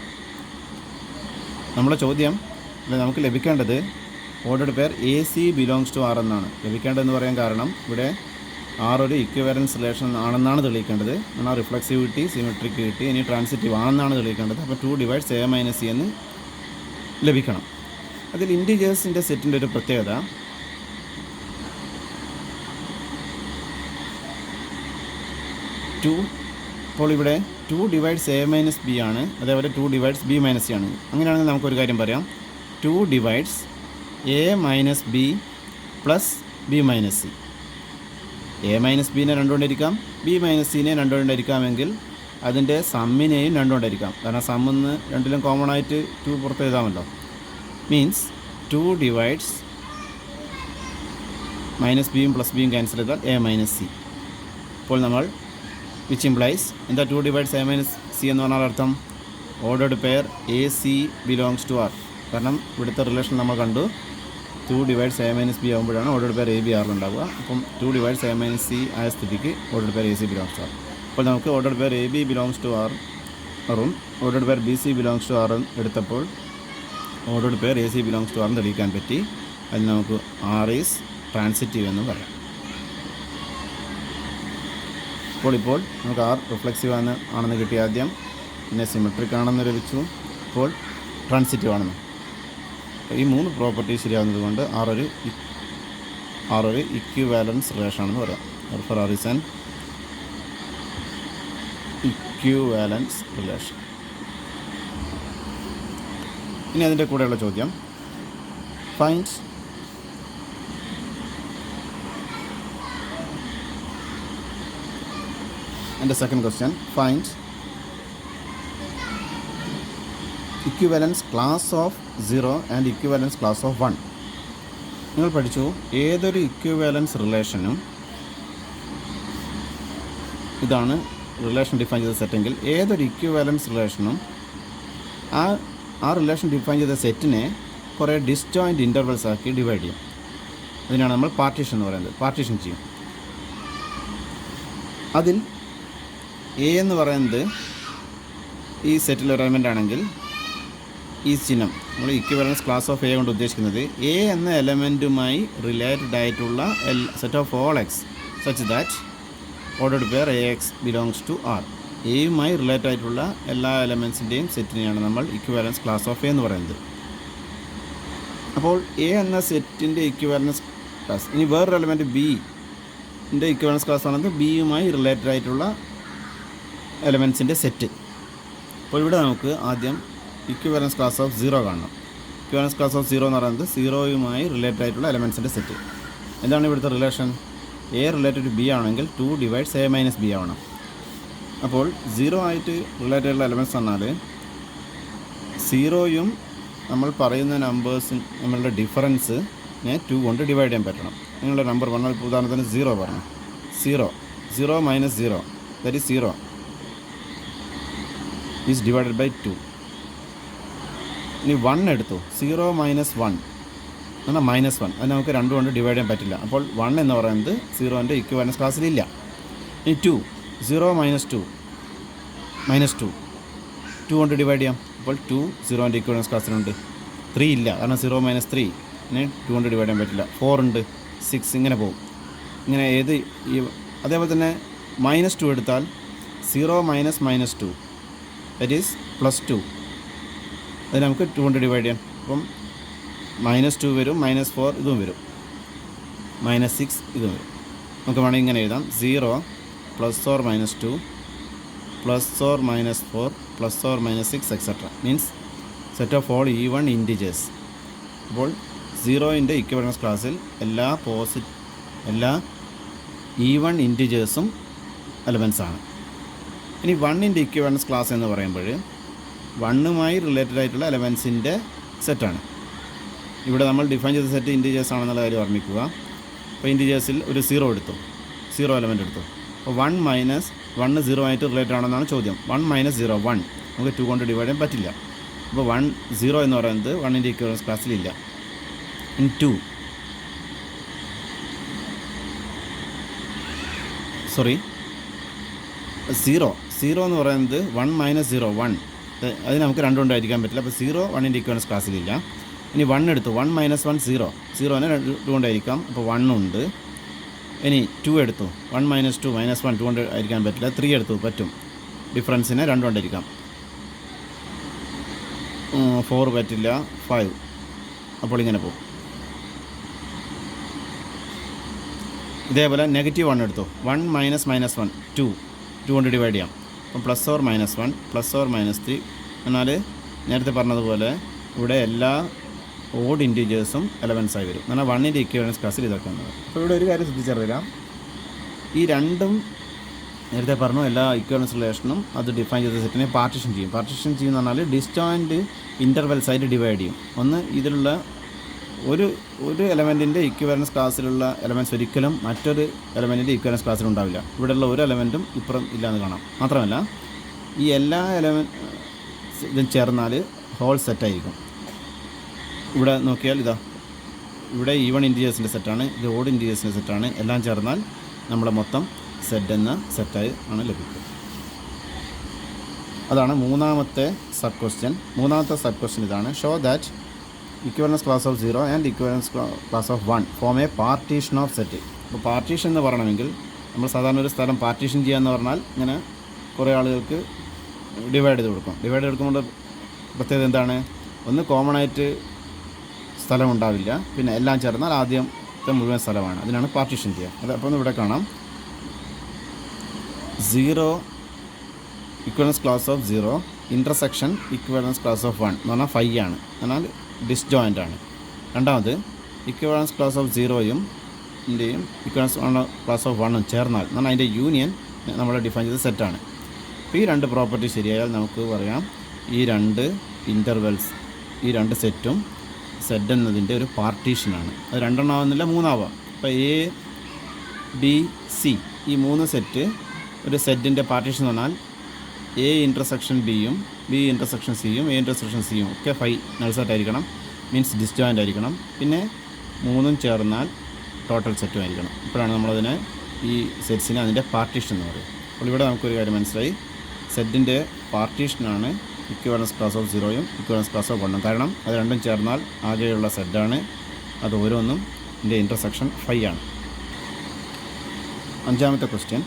നമ്മുടെ ചോദ്യം നമുക്ക് ലഭിക്കേണ്ടത് ordered pair a c belongs to R എന്നാണ് ലഭിക്കേണ്ടതെന്ന് പറയാൻ കാരണം ഇവിടെ ആർ ഒരു ഇക്വിവാലൻസ് റിലേഷൻ ആണെന്നാണ് തെളിയിക്കേണ്ടത്. എന്നാൽ റിഫ്ലക്സിവിറ്റി സിമെട്രിക് കിട്ടി, ഇനി ട്രാൻസിറ്റീവ് ആണെന്നാണ് തെളിയിക്കേണ്ടത്. അപ്പോൾ 2 ഡിവൈഡ്സ് എ മൈനസ് സി എന്ന് ലഭിക്കണം. അതിൽ ഇൻറ്റിജേഴ്സിൻ്റെ സെറ്റിൻ്റെ ഒരു പ്രത്യേകത ഇപ്പോൾ ഇവിടെ 2 ഡിവൈഡ്സ് എ മൈനസ് ബി ആണ്, അതേപോലെ 2 ഡിവൈഡ്സ് ബി മൈനസ് സി ആണ്. അങ്ങനെയാണെങ്കിൽ നമുക്കൊരു കാര്യം പറയാം, 2 divides a minus b plus b minus c. A minus ബിനെ 2 കൊണ്ടിരിക്കാം, ബി മൈനസ് സിനെ 2 കൊണ്ടിരിക്കാമെങ്കിൽ അതിൻ്റെ സമ്മിനെയും 2 കൊണ്ടിരിക്കാം. കാരണം സമ്മിന്ന് രണ്ടിലും കോമൺ ആയിട്ട് 2 പുറത്ത് എഴുതാമല്ലോ. മീൻസ് 2 ഡിവൈഡ്സ് മൈനസ് ബിയും പ്ലസ് ബിയും ക്യാൻസൽ ചെയ്താൽ എ മൈനസ് സി. ഇപ്പോൾ നമ്മൾ വിച്ച് ഇംപ്ലൈസ് എന്താ 2 ഡിവൈഡ്സ് എ മൈനസ് സി എന്ന് പറഞ്ഞാൽ അർത്ഥം ordered pair a c belongs to R. കാരണം ഇവിടുത്തെ റിലേഷൻ നമ്മൾ കണ്ടു, 2 ഡിവൈഡ്സ് എ മൈനസ് ബി ആകുമ്പോഴാണ് ഓർഡർ പെയർ എ ബി ആറിലുണ്ടാവുക. അപ്പം 2 ഡിവൈഡ്സ് എ മൈനസ് സി ആയ സ്ഥിതിക്ക് order pair a c belongs to R. അപ്പോൾ നമുക്ക് order pair a b belongs to ആറും order pair b c belongs to ആറും എടുത്തപ്പോൾ order pair a c belongs to ആറും തെളിയിക്കാൻ പറ്റി. അതിൽ നമുക്ക് ആർ ഈസ് ട്രാൻസിറ്റീവ് എന്ന് പറയാം. ഇപ്പോൾ നമുക്ക് ആർ റിഫ്ലെക്സീവ് ആണെന്ന് കിട്ടി ആദ്യം, പിന്നെ സിമെട്രിക് ആണെന്ന് ലഭിച്ചു, ഇപ്പോൾ ട്രാൻസിറ്റീവ് ആണെന്ന്. ഈ 3 പ്രോപ്പർട്ടി ശരിയാവുന്നത് കൊണ്ട് ആർ ഒരു ഇക്വിവാലൻസ് റിലേഷൻ ആണെന്ന് പറയാം. For R is an equivalence relation. ഇനി അതിൻ്റെ കൂടെയുള്ള ചോദ്യം, ഫൈൻഡ് എൻ്റെ second question, find equivalence class of 0 and equivalence class of 1. നിങ്ങൾ പഠിച്ചു ഏതൊരു ഇക്വിവാലൻസ് റിലേഷനും, ഇതാണ് റിലേഷൻ ഡിഫൈൻ ചെയ്ത സെറ്റെങ്കിൽ ഏതൊരു ഇക്വിവാലൻസ് റിലേഷനും ആ റിലേഷൻ ഡിഫൈൻ ചെയ്ത സെറ്റിനെ കുറേ ഡിസ്ജോയിൻറ്റ് ഇൻ്റർവൽസ് ആക്കി ഡിവൈഡ് ചെയ്യും. അതിനാണ് നമ്മൾ പാർട്ടീഷൻ എന്ന് പറയുന്നത്. പാർട്ടീഷൻ ചെയ്യും. അതിൽ എ എന്ന് പറയുന്നത് ഈ സെറ്റിൽ ഒരു എലമെൻ്റ് ആണെങ്കിൽ ഈ ചിഹ്നം നമ്മൾ ഇക്വിവാലൻസ് ക്ലാസ് ഓഫ് എ കൊണ്ട് ഉദ്ദേശിക്കുന്നത് എ എന്ന എലമെൻറ്റുമായി റിലേറ്റഡ് ആയിട്ടുള്ള set of all x such that ordered pair a x belongs to R. എയുമായി റിലേറ്റഡ് ആയിട്ടുള്ള എല്ലാ എലമെൻസിൻ്റെയും സെറ്റിനെയാണ് നമ്മൾ ഇക്വിവാലൻസ് ക്ലാസ് ഓഫ് എ എന്ന് പറയുന്നത്. അപ്പോൾ എ എന്ന സെറ്റിൻ്റെ ഇക്വിവാലൻസ് ക്ലാസ്, ഇനി വേറൊരു എലമെൻറ്റ് ബിൻ്റെ ഇക്വിവാലൻസ് ക്ലാസ് ആണെന്ന് ബിയുമായി റിലേറ്റഡ് ആയിട്ടുള്ള എലമെൻസിൻ്റെ സെറ്റ്. അപ്പോൾ ഇവിടെ നമുക്ക് ആദ്യം ഇക്വിവാലൻസ് ക്ലാസ് ഓഫ് 0 കാണണം. ഇക്വിവാലൻസ് ക്ലാസ് ഓഫ് 0 എന്ന് പറയുന്നത് 0യുമായി റിലേറ്റഡ് ആയിട്ടുള്ള എലമെൻസിൻ്റെ സെറ്റ്. എന്താണ് ഇവിടുത്തെ relation? A related to b ആണെങ്കിൽ 2 ഡിവൈഡ്സ് എ മൈനസ് ബി ആവണം. അപ്പോൾ 0 ആയിട്ട് റിലേറ്റഡ് ആയിട്ടുള്ള എലമെൻറ്റ്സ് പറഞ്ഞാൽ 0യും നമ്മൾ പറയുന്ന നമ്പേഴ്സും നമ്മളുടെ ഡിഫറൻസിനെ 2 കൊണ്ട് ഡിവൈഡ് ചെയ്യാൻ പറ്റണം. നിങ്ങളുടെ നമ്പർ പറഞ്ഞാൽ ഉദാഹരണത്തിന് 0 പറഞ്ഞു. 0 minus 0 that is 0 is divided by 2. ഇനി 1 എടുത്തു. 0 മൈനസ് 1 എന്നാൽ -1. അത് നമുക്ക് 2 കൊണ്ട് ഡിവൈഡ് ചെയ്യാൻ പറ്റില്ല. അപ്പോൾ 1 എന്ന് പറയുന്നത് 0ൻ്റെ ഇക്വിവാലൻസ് ക്ലാസ്സിലില്ല. ഇനി 2 0 മൈനസ് 2 2 കൊണ്ട് ഡിവൈഡ് ചെയ്യാം. അപ്പോൾ 2 0ൻ്റെ ഇക്വിവാലൻസ് ക്ലാസ്സിലുണ്ട്. 3 ഇല്ല, കാരണം 0 മൈനസ് 3 2 കൊണ്ട് ഡിവൈഡ് ചെയ്യാൻ പറ്റില്ല. 4 ഉണ്ട്, 6 ഇങ്ങനെ പോകും. ഇങ്ങനെ അതേപോലെ തന്നെ -2 എടുത്താൽ 0 മൈനസ് -2 ദറ്റ് ഈസ് +2. അത് നമുക്ക് 2 കൊണ്ട് ഡിവൈഡ് ചെയ്യാം. അപ്പം -2 വരും, -4 ഇതും വരും, -6 ഇതും വരും. നമുക്ക് വേണമെങ്കിൽ ഇങ്ങനെ എഴുതാം, 0 +or -2 +or -4 +or -6 etcetera means set of all even integers. അപ്പോൾ 0ൻ്റെ ഇക്വിവാലൻസ് ക്ലാസ്സിൽ എല്ലാ ഈവൺ ഇൻറ്റിജേഴ്സും എലമെൻസാണ്. ഇനി 1ൻ്റെ ഇക്വിവാലൻസ് ക്ലാസ് എന്ന് പറയുമ്പോൾ 1മായി റിലേറ്റഡ് ആയിട്ടുള്ള എലമെൻസിൻ്റെ സെറ്റാണ്. ഇവിടെ നമ്മൾ ഡിഫൈൻ ചെയ്ത സെറ്റ് ഇൻറ്റിജേഴ്സ് ആണെന്നുള്ള കാര്യം ഓർമ്മിക്കുക. അപ്പോൾ ഇൻറ്റിജേഴ്സിൽ ഒരു 0 എലമെൻറ്റ് എടുത്തു. അപ്പോൾ 1 മൈനസ് 1 0 ആയിട്ട് റിലേറ്റഡ് ആണെന്നാണ് ചോദ്യം. 1 മൈനസ് 0 1 നമുക്ക് 2 കൊണ്ട് ഡിവൈഡ് ചെയ്യാൻ പറ്റില്ല. അപ്പോൾ 0 എന്ന് പറയുന്നത് 1ൻ്റെ ഇക്വിവാലൻസ് ക്ലാസ്സിലില്ല. ഇൻ 2 0 എന്ന് പറയുന്നത് 1 മൈനസ് 0 1 അത് നമുക്ക് 2 കൊണ്ടായിരിക്കാൻ പറ്റില്ല. അപ്പോൾ 0 1ൻ്റെ ഇക്വിവാലൻസ് ക്ലാസ്സിലില്ല. ഇനി 1 എടുത്തു. 1 മൈനസ് 1 0നെ 2 കൊണ്ടായിരിക്കാം. അപ്പോൾ 1 ഉണ്ട്. ഇനി 2 എടുത്തു. 1 മൈനസ് 2 -1 2 കൊണ്ട് ആയിരിക്കാൻ പറ്റില്ല. 3 എടുത്തു, പറ്റും. ഡിഫറൻസിനെ 2 കൊണ്ടായിരിക്കാം. 4 പറ്റില്ല, 5. അപ്പോൾ ഇങ്ങനെ പോകും. ഇതേപോലെ -1 എടുത്തു. 1 മൈനസ് -1 2 കൊണ്ട് ഡിവൈഡ് ചെയ്യാം. അപ്പം +or -1 +or -3 എന്നാൽ നേരത്തെ പറഞ്ഞതുപോലെ ഇവിടെ എല്ലാ ഓഡ് ഇൻറ്റിജേഴ്സും എലമെൻസായി വരും. എന്നാൽ 1ൻ്റെ ഇക്വിവാലൻസ് ക്ലാസ്സിൽ ഇതൊക്കെ ഉണ്ട്. അപ്പോൾ ഇവിടെ ഒരു കാര്യം ശ്രദ്ധിച്ചറിയാം, ഈ രണ്ടും നേരത്തെ പറഞ്ഞു എല്ലാ ഇക്വിവാലൻസ് റിലേഷനും അത് ഡിഫൈൻ ചെയ്ത സെറ്റിനെ പാർട്ടീഷൻ ചെയ്യും. പാർട്ടീഷൻ ചെയ്യുന്ന പറഞ്ഞാൽ ഡിസ്റ്റോയിൻറ്റ് ഇൻ്റർവെൽസ് ആയിട്ട് ഡിവൈഡ് ചെയ്യും. ഒന്ന് ഇതിലുള്ള ഒരു എലമെൻറ്റിൻ്റെ ഇക്വിവാലൻസ് ക്ലാസ്സിലുള്ള എലമെൻറ്റ്സ് ഒരിക്കലും മറ്റൊരു എലമെൻറ്റിൻ്റെ ഇക്വിവാലൻസ് ഉണ്ടാവില്ല. ഇവിടെയുള്ള ഒരു എലമെൻറ്റും ഇപ്പുറം ഇല്ലയെന്ന് കാണാം. മാത്രമല്ല ഈ എല്ലാ ഇതും ചേർന്നാൽ ഹോൾ സെറ്റായിരിക്കും. ഇവിടെ നോക്കിയാൽ ഇതാ ഇവിടെ ഈവൺ ഇൻറ്റീജേഴ്സിൻ്റെ സെറ്റാണ്, ഇത് ഓഡ് ഇൻറ്റീജേഴ്സിൻ്റെ സെറ്റാണ്. എല്ലാം ചേർന്നാൽ നമ്മുടെ മൊത്തം സെറ്റ് എന്ന സെറ്റായി ആണ് ലഭിക്കുക. അതാണ് മൂന്നാമത്തെ സബ് ക്വസ്റ്റ്യൻ. മൂന്നാമത്തെ സബ് ക്വസ്റ്റ്യൻ ഇതാണ്: show that equivalence class of 0 and equivalence class of 1 form A partition of set. അപ്പോൾ പാർട്ടീഷൻ എന്ന് പറയണമെങ്കിൽ നമ്മൾ സാധാരണ ഒരു സ്ഥലം പാർട്ടീഷൻ ചെയ്യാന്ന് പറഞ്ഞാൽ ഇങ്ങനെ കുറേ ആളുകൾക്ക് ഡിവൈഡ് ചെയ്ത് കൊടുക്കും. ഡിവൈഡ് ചെയ്ത് കൊടുക്കുമ്പോൾ പ്രത്യേകത എന്താണ്? ഒന്ന് കോമൺ ആയിട്ട് സ്ഥലം ഉണ്ടാവില്ല, പിന്നെ എല്ലാം ചേർന്നാൽ ആദ്യത്തെ മുഴുവൻ സ്ഥലമാണ്. അതിനാണ് പാർട്ടീഷൻ ചെയ്യുക. അത് അപ്പോൾ ഇവിടെ കാണാം 0 equivalence class of 0 intersection equivalence class of 1 എന്ന് പറഞ്ഞാൽ 5 ആണ്, എന്നാൽ ഡിസ്ജോയിൻ്റ് ആണ്. രണ്ടാമത് ഇക്വിവലൻസ് ക്ലാസ് ഓഫ് 0യും ഇക്വിവലൻസ് ക്ലാസ് ഓഫ് 1ഉം ചേർന്നാൽ എന്ന് പറഞ്ഞാൽ അതിൻ്റെ യൂണിയൻ നമ്മൾ ഡിഫൈൻ ചെയ്ത സെറ്റാണ്. അപ്പോൾ ഈ രണ്ട് പ്രോപ്പർട്ടി ശരിയായാൽ നമുക്ക് പറയാം ഈ രണ്ട് ഇൻ്റർവെൽസ്, ഈ രണ്ട് സെറ്റും സെറ്റ് എന്നതിൻ്റെ ഒരു പാർട്ടീഷനാണ്. അത് രണ്ടെണ്ണമാവുന്നില്ല, മൂന്നാവാം. അപ്പോൾ എ ബി സി ഈ മൂന്ന് സെറ്റ് ഒരു സെറ്റിൻ്റെ പാർട്ടീഷൻ എന്ന് പറഞ്ഞാൽ എ ഇൻ്റർസെക്ഷൻ ബിയും ബി ഇൻ്റർസെക്ഷൻ സിയും എ ഇൻ്റർസെക്ഷൻ സിയും ഒക്കെ 5 നൾ സെറ്റ് ആയിരിക്കണം, മീൻസ് ഡിസ്ജോയിൻ്റ് ആയിരിക്കണം. പിന്നെ മൂന്നും ചേർന്നാൽ ടോട്ടൽ സെറ്റും ആയിരിക്കണം. ഇപ്പോഴാണ് നമ്മളതിനെ ഈ സെറ്റ്സിനെ അതിൻ്റെ പാർട്ടീഷൻ എന്ന് പറയും. അപ്പോൾ ഇവിടെ നമുക്കൊരു കാര്യം മനസ്സിലായി, സെറ്റിൻ്റെ പാർട്ടീഷനാണ് ഇക്വിവലൻസ് ക്ലാസ് ഓഫ് 0യും ഇക്വിവലൻസ് ക്ലാസ് ഓഫ് 1ഉം. കാരണം അത് രണ്ടും ചേർന്നാൽ ആകെയുള്ള സെറ്റാണ്. അത് ഓരോന്നും ഇതിൻ്റെ ഇൻ്റർസെക്ഷൻ 5 ആണ്. അഞ്ചാമത്തെ question: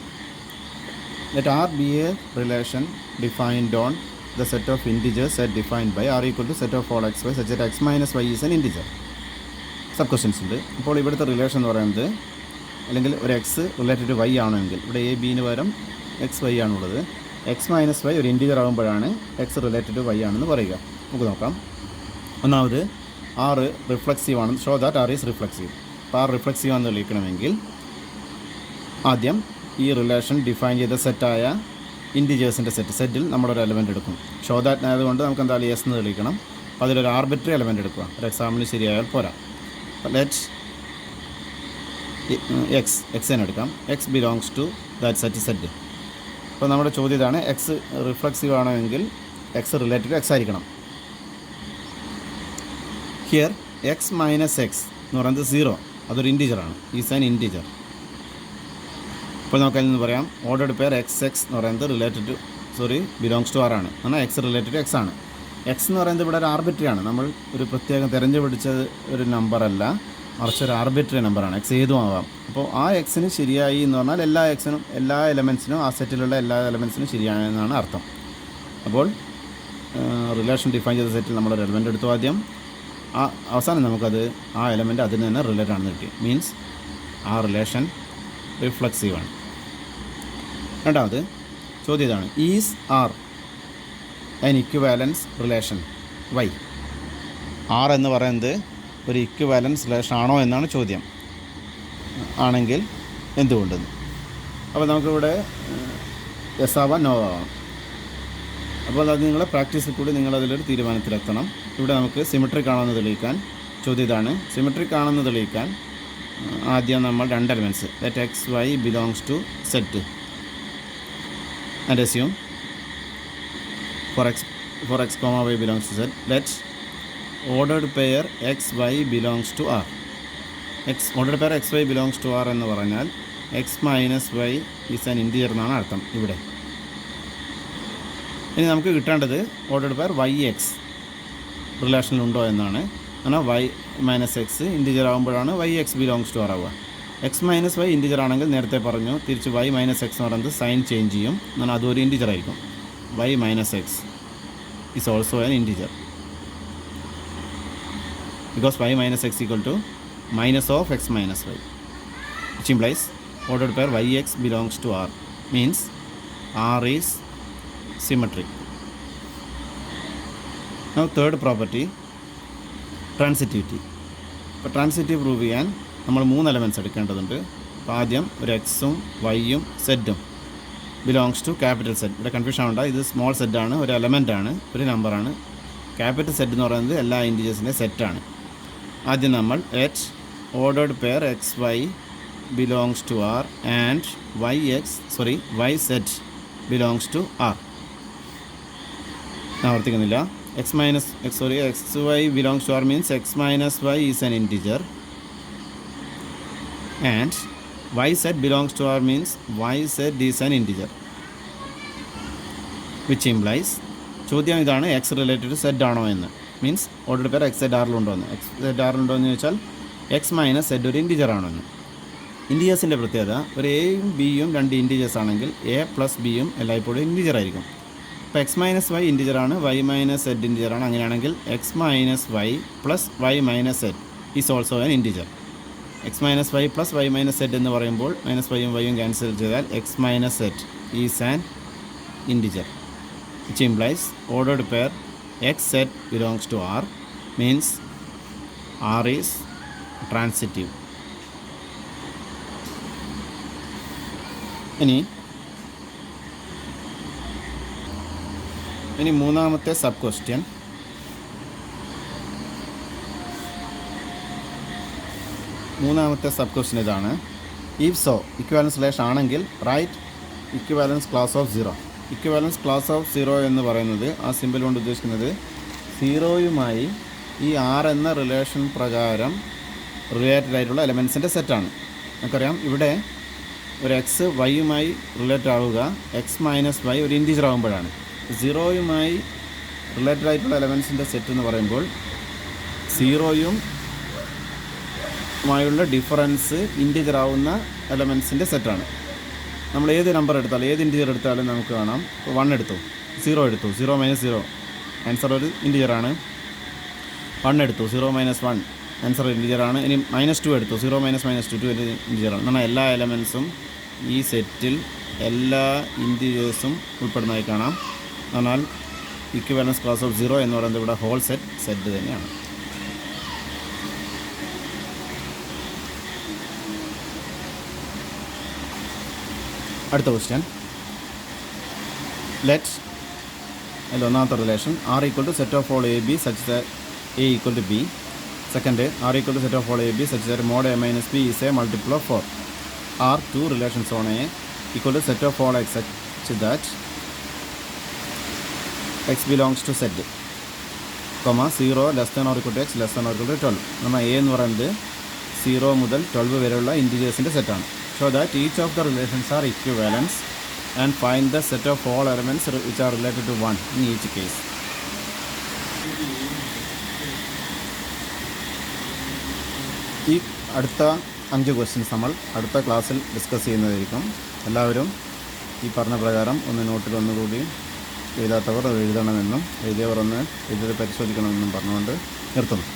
let R be a relation defined on the set of integers set defined by R equal to set of all x y such that x minus y is an integer. Sub questions ഉണ്ട്. അപ്പോൾ ഇവിടുത്തെ റിലേഷൻ എന്ന് പറയുന്നത്, അല്ലെങ്കിൽ ഒരു എക്സ് റിലേറ്റഡ് ടു വൈ ആണെങ്കിൽ ഇവിടെ എ ബിന് പകരം എക്സ് വൈ ആണുള്ളത്. എക്സ് മൈനസ് വൈ ഒരു ഇൻറ്റീജർ ആകുമ്പോഴാണ് എക്സ് റിലേറ്റഡ് ടു വൈ ആണെന്ന് പറയുക. നമുക്ക് നോക്കാം. ഒന്നാമത് ആർ റിഫ്ലക്സീവ് ആണ്. Show that are is reflexive. അപ്പോൾ ആർ റിഫ്ലക്സീവ് ആണെന്ന് തെളിയിക്കണമെങ്കിൽ ആദ്യം ഈ റിലേഷൻ ഡിഫൈൻ ചെയ്ത സെറ്റായ ഇൻറ്റിജേഴ്സിൻ്റെ സെറ്റിൽ നമ്മളൊരു എലമെൻറ്റ് എടുക്കും. ഷോ ദാറ്റ് ആയതുകൊണ്ട് നമുക്ക് എന്തായാലും യെസ് എന്ന് തെളിയിക്കണം. അപ്പോൾ അതിലൊരു ആർബിട്രറി എലമെൻറ്റ് എടുക്കുക. ഒരു എക്സാമ്പിൾ ശരിയായാൽ പോരാ. ലെറ്റ് എക്സിനെ എടുക്കാം. X belongs to that set. അപ്പോൾ നമ്മുടെ ചോദ്യം ഇതാണ്: എക്സ് റിഫ്ലക്സീവ് ആണെങ്കിൽ എക്സ് റിലേറ്റഡ് എക്സ് ആയിരിക്കണം. ഹിയർ എക്സ് മൈനസ് എക്സ് എന്ന് പറയുന്നത് 0, അതൊരു ഇൻറ്റീജറാണ്. Is an integer. ഇപ്പോൾ നമുക്കതിൽ നിന്ന് പറയാം ഓർഡർഡ് പെയർ എക്സ് എക്സ് എന്ന് പറയുന്നത് ബിലോങ്സ് ടു ആർ ആണ്. എന്നാൽ എക്സ് റിലേറ്റഡ് എക്സ് ആണ്. എക്സ് എന്ന് പറയുന്നത് ഇവിടെ ഒരു ആർബിട്രറി ആണ്. നമ്മൾ ഒരു പ്രത്യേകം തിരഞ്ഞുപിടിച്ച ഒരു നമ്പറല്ല, മറിച്ച് ഒരു ആർബിട്രറി നമ്പറാണ്. എക്സ് ഏതും ആവാം. അപ്പോൾ ആ എക്സിന് ശരിയായി എന്ന് പറഞ്ഞാൽ എല്ലാ എലമെൻസിനും ആ സെറ്റിലുള്ള എല്ലാ എലമെൻസിനും ശരിയാണെന്നാണ് അർത്ഥം. അപ്പോൾ റിലേഷൻ ഡിഫൈൻ ചെയ്ത സെറ്റിൽ നമ്മളൊരു എലമെൻ്റ് എടുത്തു ആദ്യം. അവസാനം നമുക്കത് ആ എലമെൻറ്റ് അതിന് തന്നെ റിലേറ്റഡ് ആണെന്ന് കിട്ടി. മീൻസ് ആ റിലേഷൻ റിഫ്ലക്സീവ് ആണ്. രണ്ടാമത് ചോദ്യം ഇതാണ്: is R an equivalence relation why? R എന്ന് പറയുന്നത് ഒരു ഇക്വിവാലൻസ് റിലേഷൻ ആണോ എന്നാണ് ചോദ്യം. ആണെങ്കിൽ എന്തുകൊണ്ടെന്ന്. അപ്പോൾ നമുക്കിവിടെ യെസ് ആവാം, നോ ആവാം. അപ്പോൾ അത് നിങ്ങളെ പ്രാക്ടീസിൽ കൂടി നിങ്ങളതിലൊരു തീരുമാനത്തിലെത്തണം. ഇവിടെ നമുക്ക് സിമെട്രിക് ആണെന്ന് തെളിയിക്കാൻ ചോദ്യം ഇതാണ്. സിമെട്രിക് ആണെന്ന് തെളിയിക്കാൻ ആദ്യം നമ്മൾ രണ്ട് elements let x y belongs to set and assume for x comma y belongs to Z, let ordered pair x y belongs to R. ordered pair x y belongs to R എന്ന് പറഞ്ഞാൽ x minus y is an integer എന്നാണ് അർത്ഥം ഇവിടെ. ഇനി നമുക്ക് കിട്ടേണ്ടത് ordered pair y x റിലേഷനിലുണ്ടോ എന്നാണ്. എന്നാൽ y മൈനസ് എക്സ് ഇൻറ്റിജർ ആകുമ്പോഴാണ് y x belongs to R ആവുക. എക്സ് മൈനസ് വൈ ഇൻറ്റിജർ ആണെങ്കിൽ നേരത്തെ പറഞ്ഞു തിരിച്ച് y മൈനസ് എക്സ് എന്ന് പറയുന്നത് സൈൻ ചേഞ്ച് ചെയ്യും. എന്നാൽ അതൊരു ഇൻറ്റിജർ ആയിരിക്കും. y minus x is also an integer because y minus x equal to minus of x minus y, which implies ordered pair yx belongs to R, means R is symmetric. Now third property, transitivity. ഇപ്പോൾ ട്രാൻസിറ്റീവ് പ്രൂവ് ചെയ്യാൻ നമ്മൾ 3 എലമെൻറ്റ്സ് എടുക്കേണ്ടതുണ്ട്. അപ്പോൾ ആദ്യം ഒരു എക്സും വൈയും സെറ്റും ബിലോങ്സ് ടു ക്യാപിറ്റൽ സെറ്റ്. ഇവിടെ കൺഫ്യൂഷൻ ആവണ്ട, ഇത് സ്മോൾ സെറ്റാണ്, ഒരു എലമെൻ്റാണ്, ഒരു നമ്പറാണ്. ക്യാപിറ്റൽ സെറ്റ് എന്ന് പറയുന്നത് എല്ലാ ഇൻറ്റിജേഴ്സിൻ്റെ സെറ്റാണ്. ആദ്യം നമ്മൾ ordered pair x y belongs to R and y set belongs to R. ഞാൻ ആവർത്തിക്കുന്നില്ല. X y belongs to R means x minus y is an integer and y set belongs to R means y set is an integer, which implies ചോദ്യം ഇതാണ് എക്സ് റിലേറ്റഡ് ടു സെഡ് ആണോ എന്ന്. മീൻസ് ഓൾറെഡി പേർ എക്സ് സെഡ് ആറിലുണ്ടോ എന്ന്. എക്സ് സെഡ് ആറിലുണ്ടോ എന്ന് ചോദിച്ചാൽ എക്സ് മൈനസ് സെഡ് ഒരു ഇൻറ്റിജർ ആണോ എന്ന്. ഇൻറ്റിജേഴ്സിൻ്റെ പ്രത്യേകത ഒരു എയും ബിയും രണ്ട് ഇൻറ്റിജേഴ്സ് ആണെങ്കിൽ എ പ്ലസ് ബിയും എല്ലായ്പ്പോഴും ഇൻറ്റിജർ ആയിരിക്കും. അപ്പോൾ എക്സ് മൈനസ് വൈ ഇൻറ്റിജറാണ്, വൈ മൈനസ് സെഡ് ഇൻറ്റിജറാണ്. അങ്ങനെയാണെങ്കിൽ x minus y plus y minus z is also an integer. X minus y plus y minus z എന്ന് പറയുമ്പോൾ മൈനസ് വൈയും വൈയും ക്യാൻസൽ ചെയ്താൽ x minus z is an integer, which implies ordered pair x set belongs to R means R is transitive. ഇനി മൂന്നാമത്തെ സബ് ക്വസ്റ്റ്യൻ. മൂന്നാമത്തെ സബ് ക്വസ്റ്റ്യൻ ഇതാണ്. ഇഫ് സോ ഇക്വാലൻസ് റിലേഷൻ ആണെങ്കിൽ write equivalence class of 0. Equivalence class of 0 എന്ന് പറയുന്നത് ആ സിമ്പിൾ കൊണ്ട് ഉദ്ദേശിക്കുന്നത് 0യുമായി ഈ R എന്ന റിലേഷൻ പ്രകാരം റിലേറ്റഡ് ആയിട്ടുള്ള എലമെൻസിൻ്റെ സെറ്റാണ്. നമുക്കറിയാം ഇവിടെ ഒരു എക്സ് വൈയുമായി റിലേറ്റഡ് ആവുക എക്സ് മൈനസ് വൈ ഒരു ഇൻറ്റിജർ ആകുമ്പോഴാണ്. 0യുമായി റിലേറ്റഡ് ആയിട്ടുള്ള എലമെൻസിൻ്റെ സെറ്റ് എന്ന് പറയുമ്പോൾ 0യുമായുള്ള ഡിഫറൻസ് ഇൻറ്റിജർ ആവുന്ന എലമെൻസിൻ്റെ സെറ്റാണ്. നമ്മൾ ഏത് നമ്പർ എടുത്താലും ഏത് ഇൻറ്റിജർ എടുത്താലും നമുക്ക് കാണാം. ഇപ്പോൾ 1 എടുത്തു, 0 എടുത്തു, 0 മൈനസ് 0 ആൻസർ ഒരു ഇൻറ്റിജറാണ്. 1 എടുത്തു, 0 മൈനസ് 1 ആൻസർ ഒരു ഇൻറ്റിജറാണ്. ഇനി -2 എടുത്തു, 0 മൈനസ് -2 ഒരു ഇൻറ്റിജറാണ്. എന്നാൽ എല്ലാ എലമെൻസും ഈ സെറ്റിൽ എല്ലാ ഇൻറ്റിജേഴ്സും ഉൾപ്പെടുന്നതായി കാണാം. എന്നാൽ ഇക്വിവാലൻസ് ക്ലാസ് ഓഫ് 0 എന്ന് പറയുന്നത് ഇവിടെ ഹോൾ സെറ്റ് തന്നെയാണ്. അടുത്ത ക്വസ്റ്റ്യൻ. അതിൽ ഒന്നാമത്തെ relation R equal to set of all a b such that a equal to b. Second R equal to set of all a b such that mod a minus b is a multiple of 4. R two relations on A equal to set of all x such that x belongs to set, 0 less than or equal to x less than or equal to 12. നമ്മൾ എ എന്ന് പറയുന്നത് 0 മുതൽ 12 വരെയുള്ള ഇൻറ്റിജേഴ്സിൻ്റെ സെറ്റാണ്. So that each of the relations are equivalent and find the set of all elements which are related to 1 in each case. ഈ അടുത്ത 5 ക്വസ്റ്റ്യൻസ് നമ്മൾ അടുത്ത ക്ലാസ്സിൽ ഡിസ്കസ് ചെയ്യുന്നതായിരിക്കും. എല്ലാവരും ഈ പറഞ്ഞ പ്രകാരം ഒന്ന് നോട്ടിൽ ഒന്നുകൂടി എഴുതാത്തവർ അത് എഴുതണമെന്നും എഴുതിയവർ ഒന്ന് എഴുതി പരിശോധിക്കണമെന്നും പറഞ്ഞുകൊണ്ട് നിർത്തുന്നു.